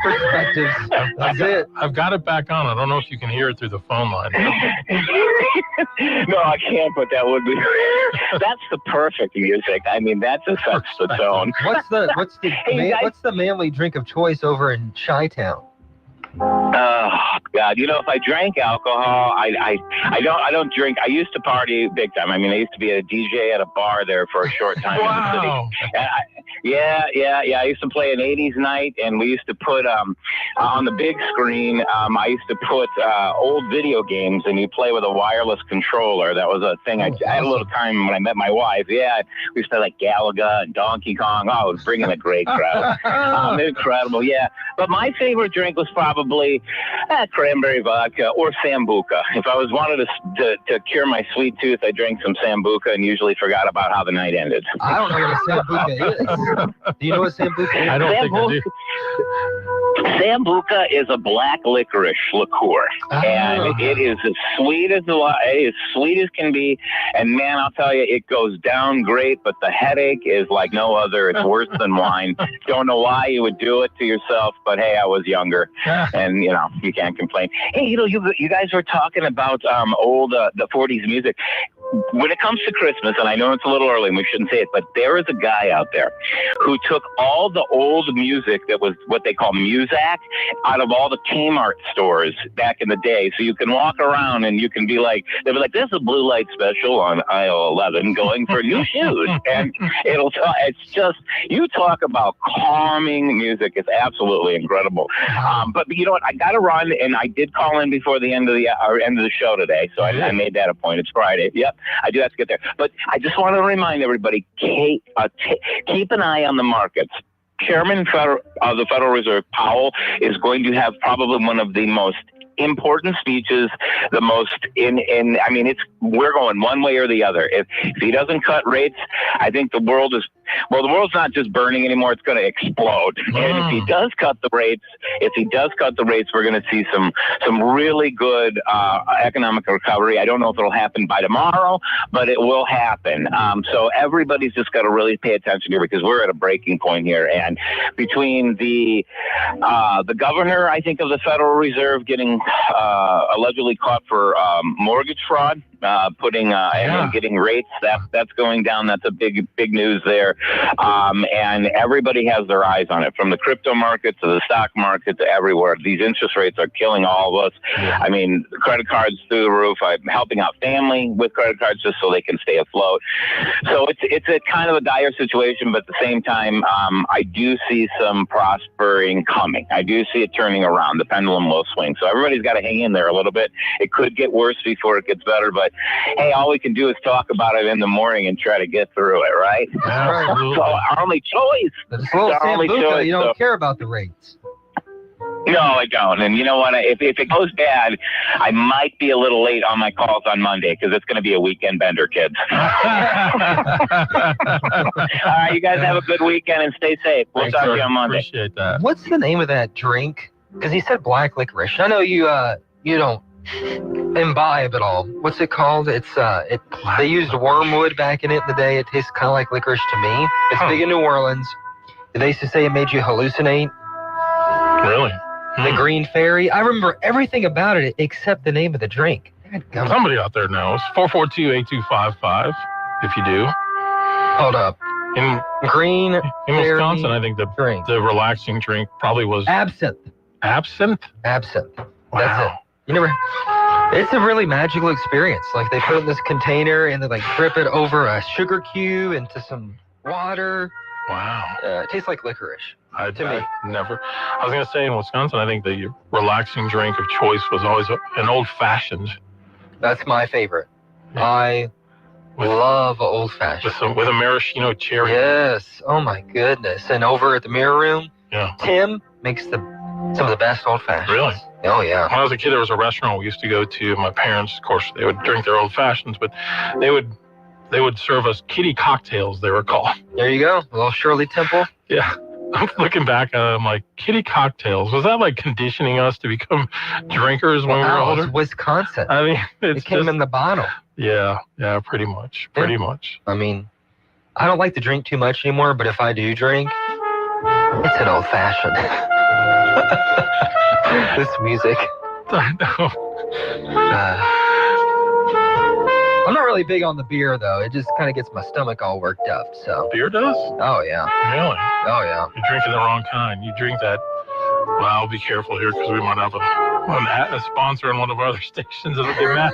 Perspectives. That's it. I've got it back on. I don't know if you can hear it through the phone line. No, I can't, but that would be... That's the perfect music. I mean, that just sets the tone. What's the manly drink of choice over in Chi-Town? Oh God! You know, if I drank alcohol, I don't drink. I used to party big time. I mean, I used to be a DJ at a bar there for a short time in the city. And I used to play an '80s night, and we used to put on the big screen. I used to put old video games, and you play with a wireless controller. That was a thing. I had a little time when I met my wife. Yeah, we used to play like Galaga and Donkey Kong. Oh, it was bringing a great crowd. Incredible. Yeah, but my favorite drink was probably cranberry vodka or Sambuca. If I was wanted to cure my sweet tooth, I drank some Sambuca and usually forgot about how the night ended. I don't know what a Sambuca is. Do you know what Sambuca is? I don't think I do. Sambuca is a black licorice liqueur, and it is as sweet as can be. And man, I'll tell you, it goes down great. But the headache is like no other. It's worse than wine. Don't know why you would do it to yourself, but hey, I was younger. and you can't complain. Hey, you guys were talking about old the 40s music. When it comes to Christmas, and I know it's a little early and we shouldn't say it, but there is a guy out there who took all the old music that was what they call Muzak out of all the Kmart stores back in the day. So you can walk around and you can be like, they'll be like, there's a blue light special on aisle 11 going for new shoes. And it's just, you talk about calming music. It's absolutely incredible. But you know what? I got to run, and I did call in before the end of the show today. So I made that a point. It's Friday. Yep. I do have to get there. But I just want to remind everybody, keep an eye on the markets. Chairman of the Federal Reserve, Powell, is going to have probably one of the most important speeches, the most we're going one way or the other. If he doesn't cut rates, I think the world's not just burning anymore, it's going to explode. And if he does cut the rates, we're going to see some really good economic recovery. I don't know if it'll happen by tomorrow, but it will happen. So everybody's just got to really pay attention here, because we're at a breaking point here. And between the governor, I think, of the Federal Reserve getting allegedly caught for mortgage fraud, and getting rates that's going down. That's a big news there. And everybody has their eyes on it, from the crypto market to the stock market to everywhere. These interest rates are killing all of us. Yeah. I mean, credit cards through the roof. I'm helping out family with credit cards just so they can stay afloat. So it's a kind of a dire situation, but at the same time, I do see some prospering coming. I do see it turning around. The pendulum will swing. So everybody's got to hang in there a little bit. It could get worse before it gets better, but hey, all we can do is talk about it in the morning and try to get through it, right? Absolutely. So our only choice. It's a little Sambuca, you don't care about the rates. No, I don't. And you know what? If it goes bad, I might be a little late on my calls on Monday, because it's going to be a weekend bender, kids. All right, you guys have a good weekend and stay safe. We'll talk to you on Monday. Appreciate that. What's the name of that drink? Because he said black licorice. I know you don't imbibe at all. What's it called? They used wormwood back in the day. It tastes kind of like licorice to me. It's big in New Orleans. They used to say it made you hallucinate. Really? The Green Fairy. I remember everything about it except the name of the drink. Somebody out there knows. 442-8255 if you do. Hold up. In Wisconsin, I think the relaxing drink probably was absinthe. Absinthe? Absinthe. Wow. That's it. It's a really magical experience. Like, they put it in this container and they drip it over a sugar cube into some water. Wow. It tastes like licorice. I was going to say, in Wisconsin, I think the relaxing drink of choice was always an old-fashioned. That's my favorite. I love old-fashioned. With a maraschino cherry. Yes. Oh, my goodness. And over at the Mirror Room, Tim makes some of the best old-fashions. Really? Oh, yeah. When I was a kid, there was a restaurant we used to go to. My parents, of course, they would drink their old-fashions, but they would serve us kitty cocktails, they were called. There you go. A little Shirley Temple. Yeah. I'm looking back at it, I'm like, kitty cocktails. Was that like conditioning us to become drinkers when we were older? It's Wisconsin. I mean, it came in the bottle. Yeah, pretty much. Pretty much. I mean, I don't like to drink too much anymore, but if I do drink, it's an old-fashioned. This music. I know. I'm not really big on the beer, though. It just kind of gets my stomach all worked up. So beer does? Oh, yeah. Really? Oh, yeah. You're drinking the wrong kind. You drink that. Well, I'll be careful here, because we might have a sponsor on one of our other stations. It'll get mad.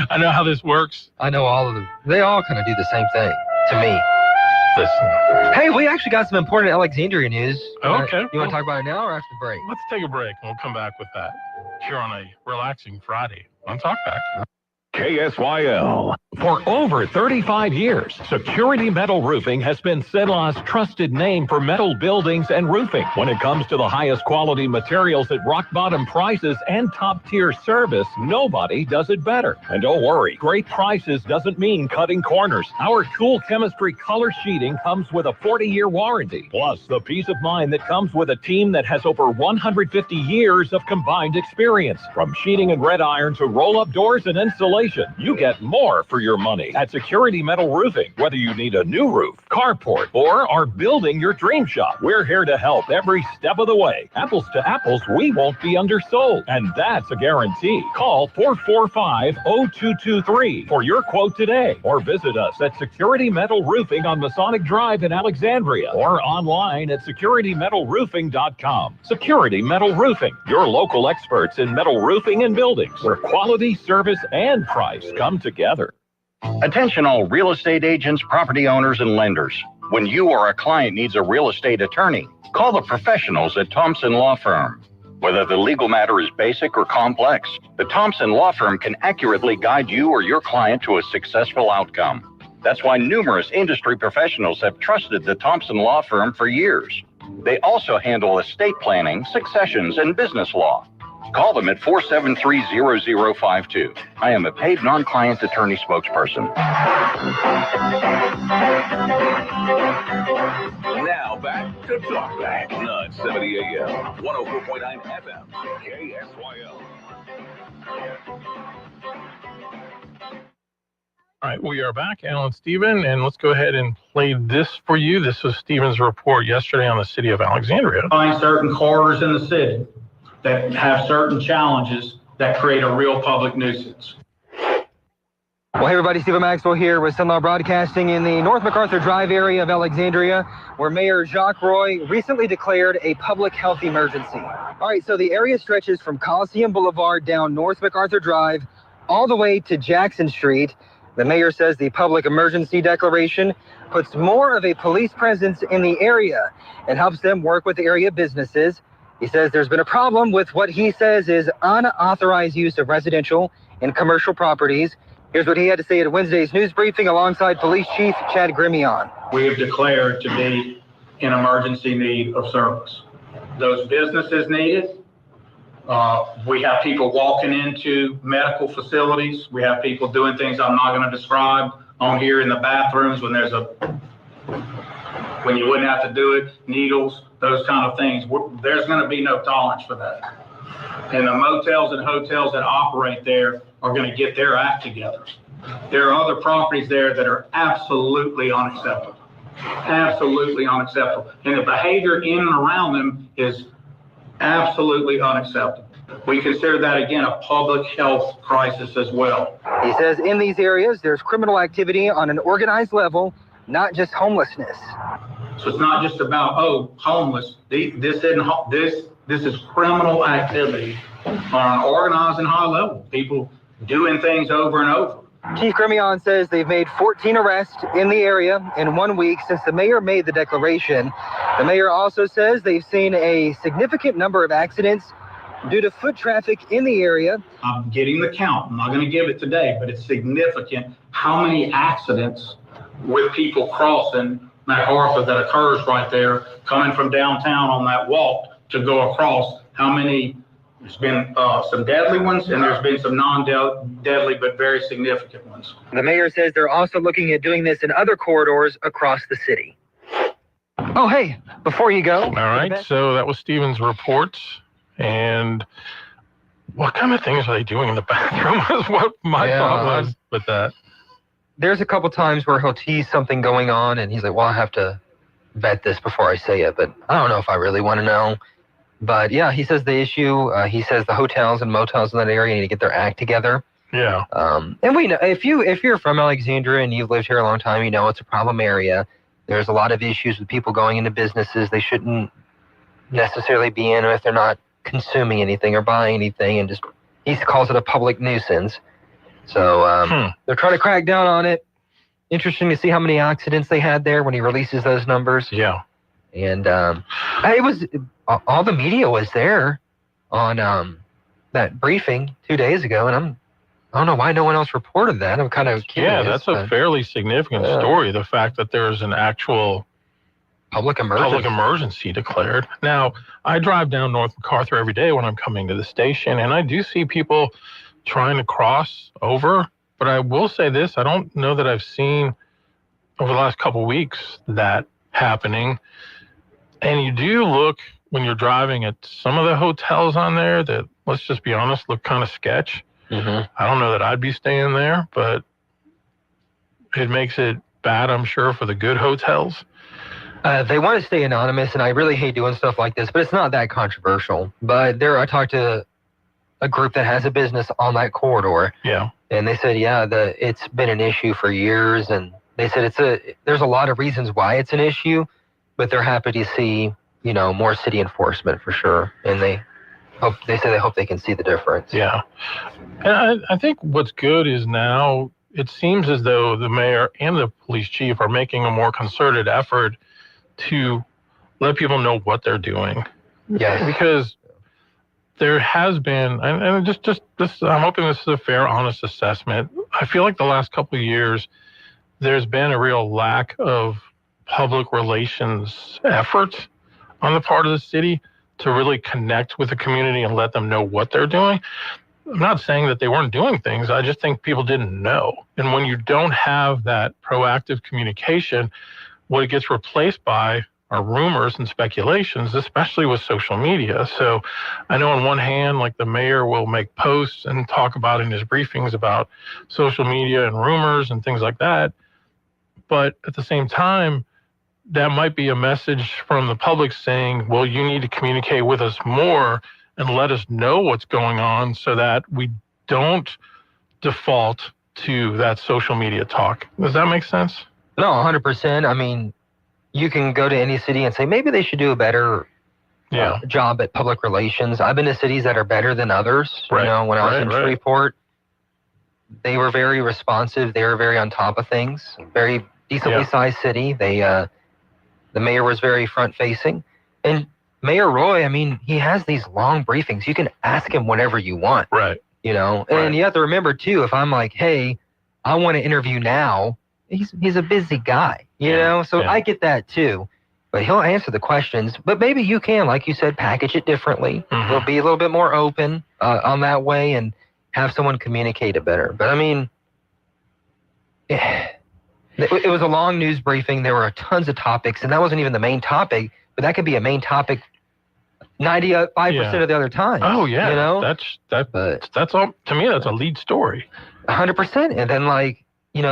I know how this works. I know all of them. They all kind of do the same thing to me. Listen. Hey, we actually got some important Alexandria news. Okay. You want to talk about it now or after the break? Let's take a break, and we'll come back with that here on a relaxing Friday on Talkback. KSYL. For over 35 years, Security Metal Roofing has been Cenla's trusted name for metal buildings and roofing. When it comes to the highest quality materials at rock-bottom prices and top-tier service, nobody does it better. And don't worry, great prices doesn't mean cutting corners. Our Cool Chemistry color sheeting comes with a 40-year warranty, plus the peace of mind that comes with a team that has over 150 years of combined experience. From sheeting and red iron to roll-up doors and insulation, you get more for your money at Security Metal Roofing. Whether you need a new roof, carport, or are building your dream shop, we're here to help every step of the way. Apples to apples, we won't be undersold. And that's a guarantee. Call 445-0223 for your quote today. Or visit us at Security Metal Roofing on Masonic Drive in Alexandria. Or online at securitymetalroofing.com. Security Metal Roofing, your local experts in metal roofing and buildings, where quality, service, and price come together. Attention all real estate agents, property owners, and lenders. When you or a client needs a real estate attorney, call the professionals at Thompson Law Firm. Whether the legal matter is basic or complex, the Thompson Law Firm can accurately guide you or your client to a successful outcome. That's why numerous industry professionals have trusted the Thompson Law Firm for years. They also handle estate planning, successions, and business law. Call them at 473-0052. I am a paid non-client attorney spokesperson. Now back to Talk Back, 970 AM, 104.9 FM, KSYL. All right, we are back, Alan Stephen, and let's go ahead and play this for you. This was Stephen's report yesterday on the city of Alexandria. Find certain corridors in the city that have certain challenges that create a real public nuisance. Well, hey everybody, Stephen Maxwell here with Sunlaw Broadcasting in the North MacArthur Drive area of Alexandria, where Mayor Jacques Roy recently declared a public health emergency. All right, so the area stretches from Coliseum Boulevard down North MacArthur Drive all the way to Jackson Street. The mayor says the public emergency declaration puts more of a police presence in the area and helps them work with area businesses. He says there's been a problem with what he says is unauthorized use of residential and commercial properties. Here's what he had to say at Wednesday's news briefing alongside Police Chief Chad Grimion. We have declared to be in emergency need of service. Those businesses need it. We have people walking into medical facilities. We have people doing things I'm not going to describe on here in the bathrooms when you wouldn't have to do it, needles, those kind of things. There's going to be no tolerance for that. And the motels and hotels that operate there are going to get their act together. There are other properties there that are absolutely unacceptable. Absolutely unacceptable. And the behavior in and around them is absolutely unacceptable. We consider that, again, a public health crisis as well. He says in these areas, there's criminal activity on an organized level, not just homelessness. So it's not just about, homeless. This is criminal activity on an organized and high level. People doing things over and over. Chief Grimion says they've made 14 arrests in the area in 1 week since the mayor made the declaration. The mayor also says they've seen a significant number of accidents due to foot traffic in the area. I'm getting the count. I'm not going to give it today, but it's significant how many accidents with people crossing MacArthur that occurs right there, coming from downtown on that walk to go across. How many? There's been some deadly ones, and there's been some non-deadly but very significant ones. The mayor says they're also looking at doing this in other corridors across the city. Oh, hey, before you go. All right, so that was Stephen's report. And what kind of things are they doing in the bathroom is what my thought was with that. There's a couple times where he'll tease something going on, and he's like, well, I have to vet this before I say it, but I don't know if I really want to know. But yeah, he says the issue, he says the hotels and motels in that area need to get their act together. Yeah. And we know, if you're from Alexandria and you've lived here a long time, you know it's a problem area. There's a lot of issues with people going into businesses they shouldn't necessarily be in if they're not consuming anything or buying anything, and just he calls it a public nuisance. So they're trying to crack down on it. Interesting to see how many accidents they had there when he releases those numbers. Yeah. And it was all the media was there on that briefing 2 days ago, and I don't know why no one else reported that. I'm kind of curious. Yeah, that's a fairly significant story. The fact that there's an actual public emergency declared. Now, I drive down North MacArthur every day when I'm coming to the station, and I do see people trying to cross over. But I will say this, I don't know that I've seen over the last couple of weeks that happening. And you do look, when you're driving, at some of the hotels on there that, let's just be honest, look kind of sketch. I don't know that I'd be staying there, but it makes it bad, I'm sure, for the good hotels. They want to stay anonymous, and I really hate doing stuff like this, but it's not that controversial. But I talked to a group that has a business on that corridor. Yeah. And they said, it's been an issue for years, and they said there's a lot of reasons why it's an issue, but they're happy to see, more city enforcement for sure. And they hope they can see the difference. Yeah. And I think what's good is now it seems as though the mayor and the police chief are making a more concerted effort to let people know what they're doing. Yes. Because there has been, and just this, I'm hoping this is a fair, honest assessment. I feel like the last couple of years, there's been a real lack of public relations effort on the part of the city to really connect with the community and let them know what they're doing. I'm not saying that they weren't doing things. I just think people didn't know. And when you don't have that proactive communication, what it gets replaced by are rumors and speculations, especially with social media. So I know on one hand, like the mayor will make posts and talk about in his briefings about social media and rumors and things like that. But at the same time, that might be a message from the public saying, well, you need to communicate with us more and let us know what's going on so that we don't default to that social media talk. Does that make sense? No, 100%. I mean, you can go to any city and say, maybe they should do a better job at public relations. I've been to cities that are better than others. When I was in Shreveport, they were very responsive. They were very on top of things. Very decently sized city. The mayor was very front facing. And Mayor Roy, I mean, he has these long briefings. You can ask him whatever you want. Right. And you have to remember too, if I'm like, hey, I want to interview now, he's a busy guy, so I get that too. But he'll answer the questions. But maybe you can, like you said, package it differently. We'll be a little bit more open on that way and have someone communicate it better. But I mean, it was a long news briefing. There were tons of topics, and that wasn't even the main topic, but that could be a main topic 95% of the other time. Oh, yeah. That's all. To me, that's a lead story. 100%. And then,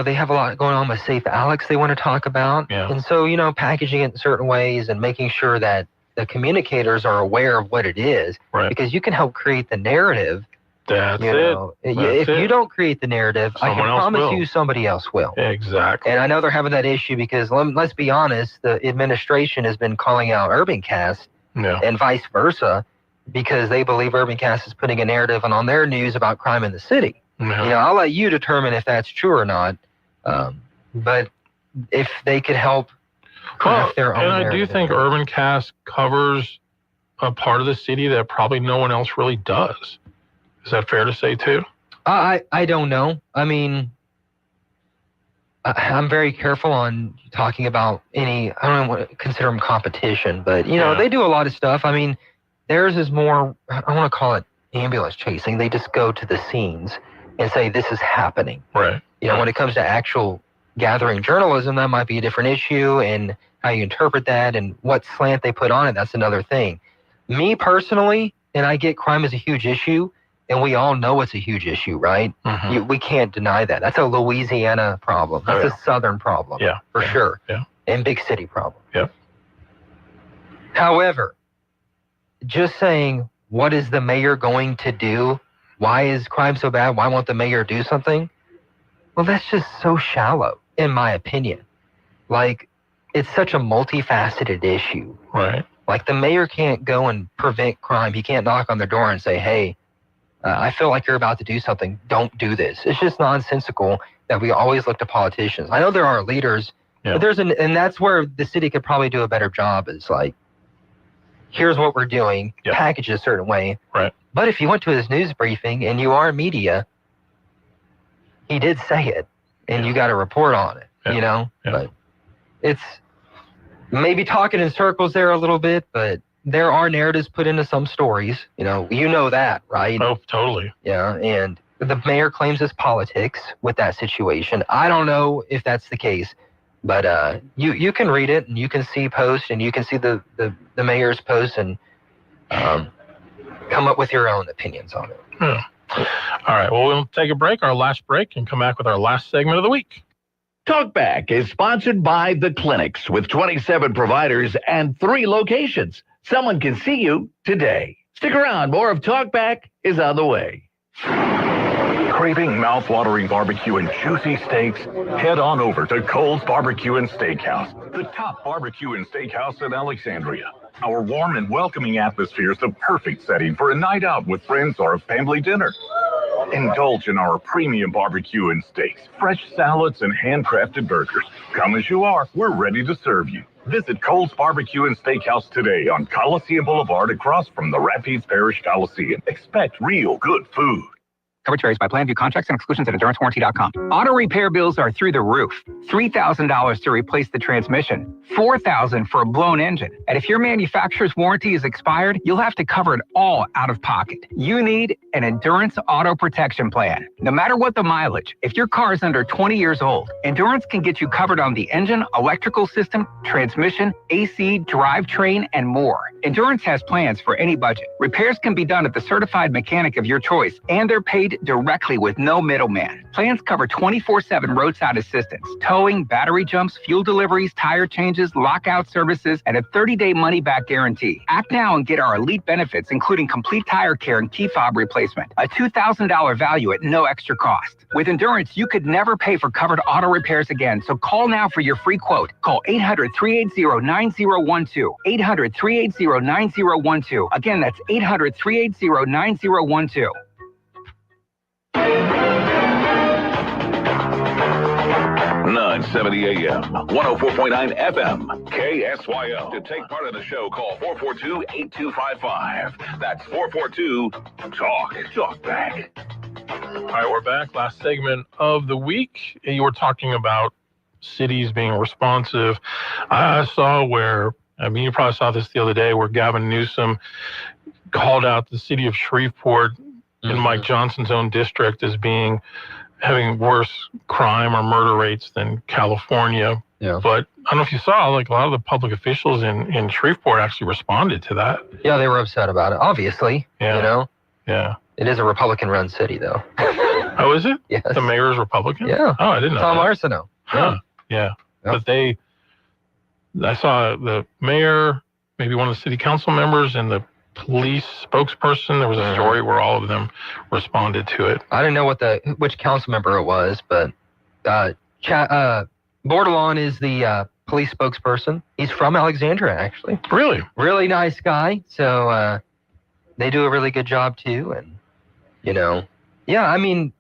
they have a lot going on with Safe Alex they want to talk about. Yeah. And so, packaging it in certain ways and making sure that the communicators are aware of what it is. Right. Because you can help create the narrative. That's If you don't create the narrative, I can promise you somebody else will. Exactly. And I know they're having that issue because, let's be honest, the administration has been calling out UrbanCast and vice versa because they believe UrbanCast is putting a narrative on their news about crime in the city. I'll let you determine if that's true or not. But if they could help craft their own narrative. And I do think UrbanCast covers a part of the city that probably no one else really does. Is that fair to say too? I don't know. I mean, I'm very careful on talking about I don't want to consider them competition, but they do a lot of stuff. I mean, theirs is more, I want to call it ambulance chasing. They just go to the scenes and say, this is happening. Right. When it comes to actual gathering journalism, that might be a different issue, and how you interpret that and what slant they put on it, that's another thing. Me personally, and I get crime is a huge issue, and we all know it's a huge issue, right? We can't deny that. That's a Louisiana problem. That's a Southern problem, for sure. Yeah. And big city problem. Yeah. However, just saying, what is the mayor going to do? Why is crime so bad? Why won't the mayor do something? Well, that's just so shallow, in my opinion. It's such a multifaceted issue. Right. The mayor can't go and prevent crime. He can't knock on their door and say, hey, I feel like you're about to do something. Don't do this. It's just nonsensical that we always look to politicians. I know there are leaders, but and that's where the city could probably do a better job is here's what we're doing, package it a certain way. Right. But if you went to his news briefing and you are media, he did say it, and you got to report on it, But it's maybe talking in circles there a little bit, but there are narratives put into some stories, you know that, right? Oh, totally. Yeah, and the mayor claims it's politics with that situation. I don't know if that's the case, but you can read it, and you can see posts, and you can see the mayor's posts, and come up with your own opinions on it. All right, well, we'll take a break, our last break, and come back with our last segment of the week. Talkback is sponsored by The Clinics with 27 providers and 3 locations. Someone can see you today. Stick around. More of Talkback is on the way. Craving mouth-watering barbecue and juicy steaks? Head on over to Cole's Barbecue and Steakhouse, the top barbecue and steakhouse in Alexandria. Our warm and welcoming atmosphere is the perfect setting for a night out with friends or a family dinner. Indulge in our premium barbecue and steaks, fresh salads, and handcrafted burgers. Come as you are, we're ready to serve you. Visit Cole's Barbecue and Steakhouse today on Coliseum Boulevard across from the Rapides Parish Coliseum. Expect real good food. Coverage varies by plan. View contracts and exclusions at EnduranceWarranty.com. Auto repair bills are through the roof. $3,000 to replace the transmission. $4,000 for a blown engine. And if your manufacturer's warranty is expired, you'll have to cover it all out of pocket. You need an Endurance Auto Protection Plan. No matter what the mileage, if your car is under 20 years old, Endurance can get you covered on the engine, electrical system, transmission, AC, drivetrain, and more. Endurance has plans for any budget. Repairs can be done at the certified mechanic of your choice, and they're paid directly with no middleman. Plans cover 24/7 roadside assistance, towing, battery jumps, fuel deliveries, tire changes, lockout services, and a 30-day money-back guarantee. Act now and get our elite benefits, including complete tire care and key fob replacement. A $2,000 value at no extra cost. With Endurance, you could never pay for covered auto repairs again, so call now for your free quote. Call 800-380-9012. 800-380-9012. Again, that's 800-380-9012. 970 AM, 104.9 FM, KSYO. To take part in the show, call 442-8255. That's 442-TALK. Talkback. All right, we're back. Last segment of the week. You were talking about cities being responsive. I saw where, you probably saw this the other day, where Gavin Newsom called out the city of Shreveport in Mike Johnson's own district as having worse crime or murder rates than California. Yeah. But I don't know if you saw, like, a lot of the public officials in Shreveport actually responded to that. Yeah, they were upset about it, obviously. Yeah. You know? Yeah. It is a Republican-run city, though. Oh, is it? Yes. The mayor's Republican? Yeah. Oh, I didn't know Tom that. Arsenault. Huh. Yeah. But I saw the mayor, maybe one of the city council members, and the police spokesperson. There was a story where all of them responded to it. I didn't know which council member it was, but Bordelon is the police spokesperson. He's from Alexandria, actually. Really? Really nice guy. So they do a really good job too. And yeah, I mean,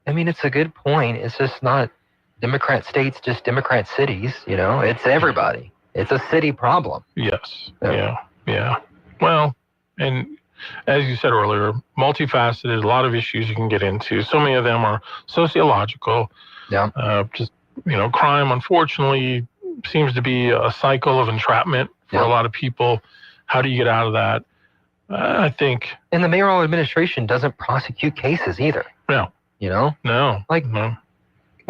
it's a good point. It's just not Democrat states, just Democrat cities. It's everybody. It's a city problem. Yes. Yeah. Well, and as you said earlier, multifaceted, a lot of issues you can get into. So many of them are sociological. Yeah. Crime, unfortunately, seems to be a cycle of entrapment for a lot of people. How do you get out of that? I think. And the mayoral administration doesn't prosecute cases either. No. No. No.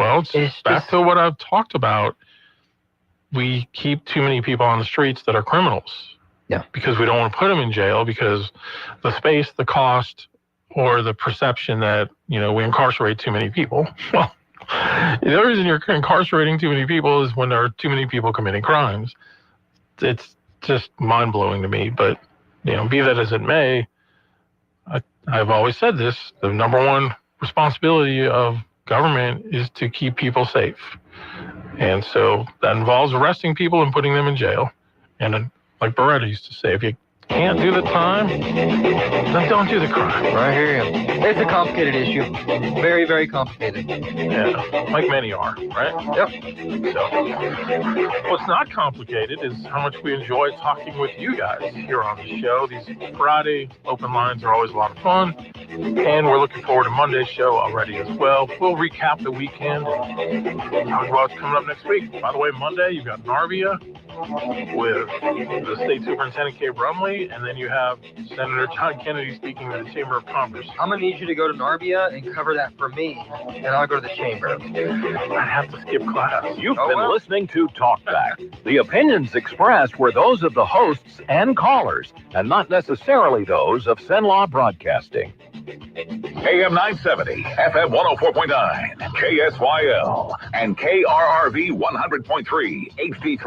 Well, it's back to what I've talked about. We keep too many people on the streets that are criminals. Yeah. Because we don't want to put them in jail because the space, the cost, or the perception that, we incarcerate too many people. Well, the reason you're incarcerating too many people is when there are too many people committing crimes. It's just mind-blowing to me. But, be that as it may, I've always said this, the number one responsibility of government is to keep people safe. And so that involves arresting people and putting them in jail. And like Beretta used to say, if you can't do the time, then don't do the crime. I hear you. It's a complicated issue. Very, very complicated. Yeah, like many are, right? Yep. So, what's not complicated is how much we enjoy talking with you guys here on the show. These Friday open lines are always a lot of fun, and we're looking forward to Monday's show already as well. We'll recap the weekend and talk about what's coming up next week. By the way, Monday, you've got Narvia with the State Superintendent, Kay Brumley, and then you have Senator John Kennedy speaking to the Chamber of Commerce. I'm going to need you to go to Narvia and cover that for me, and I'll go to the chamber. I'd have to skip class. You've been listening to Talkback. The opinions expressed were those of the hosts and callers, and not necessarily those of Cenla Broadcasting. AM 970, FM 104.9, KSYL, and KRRV 100.3, HD3.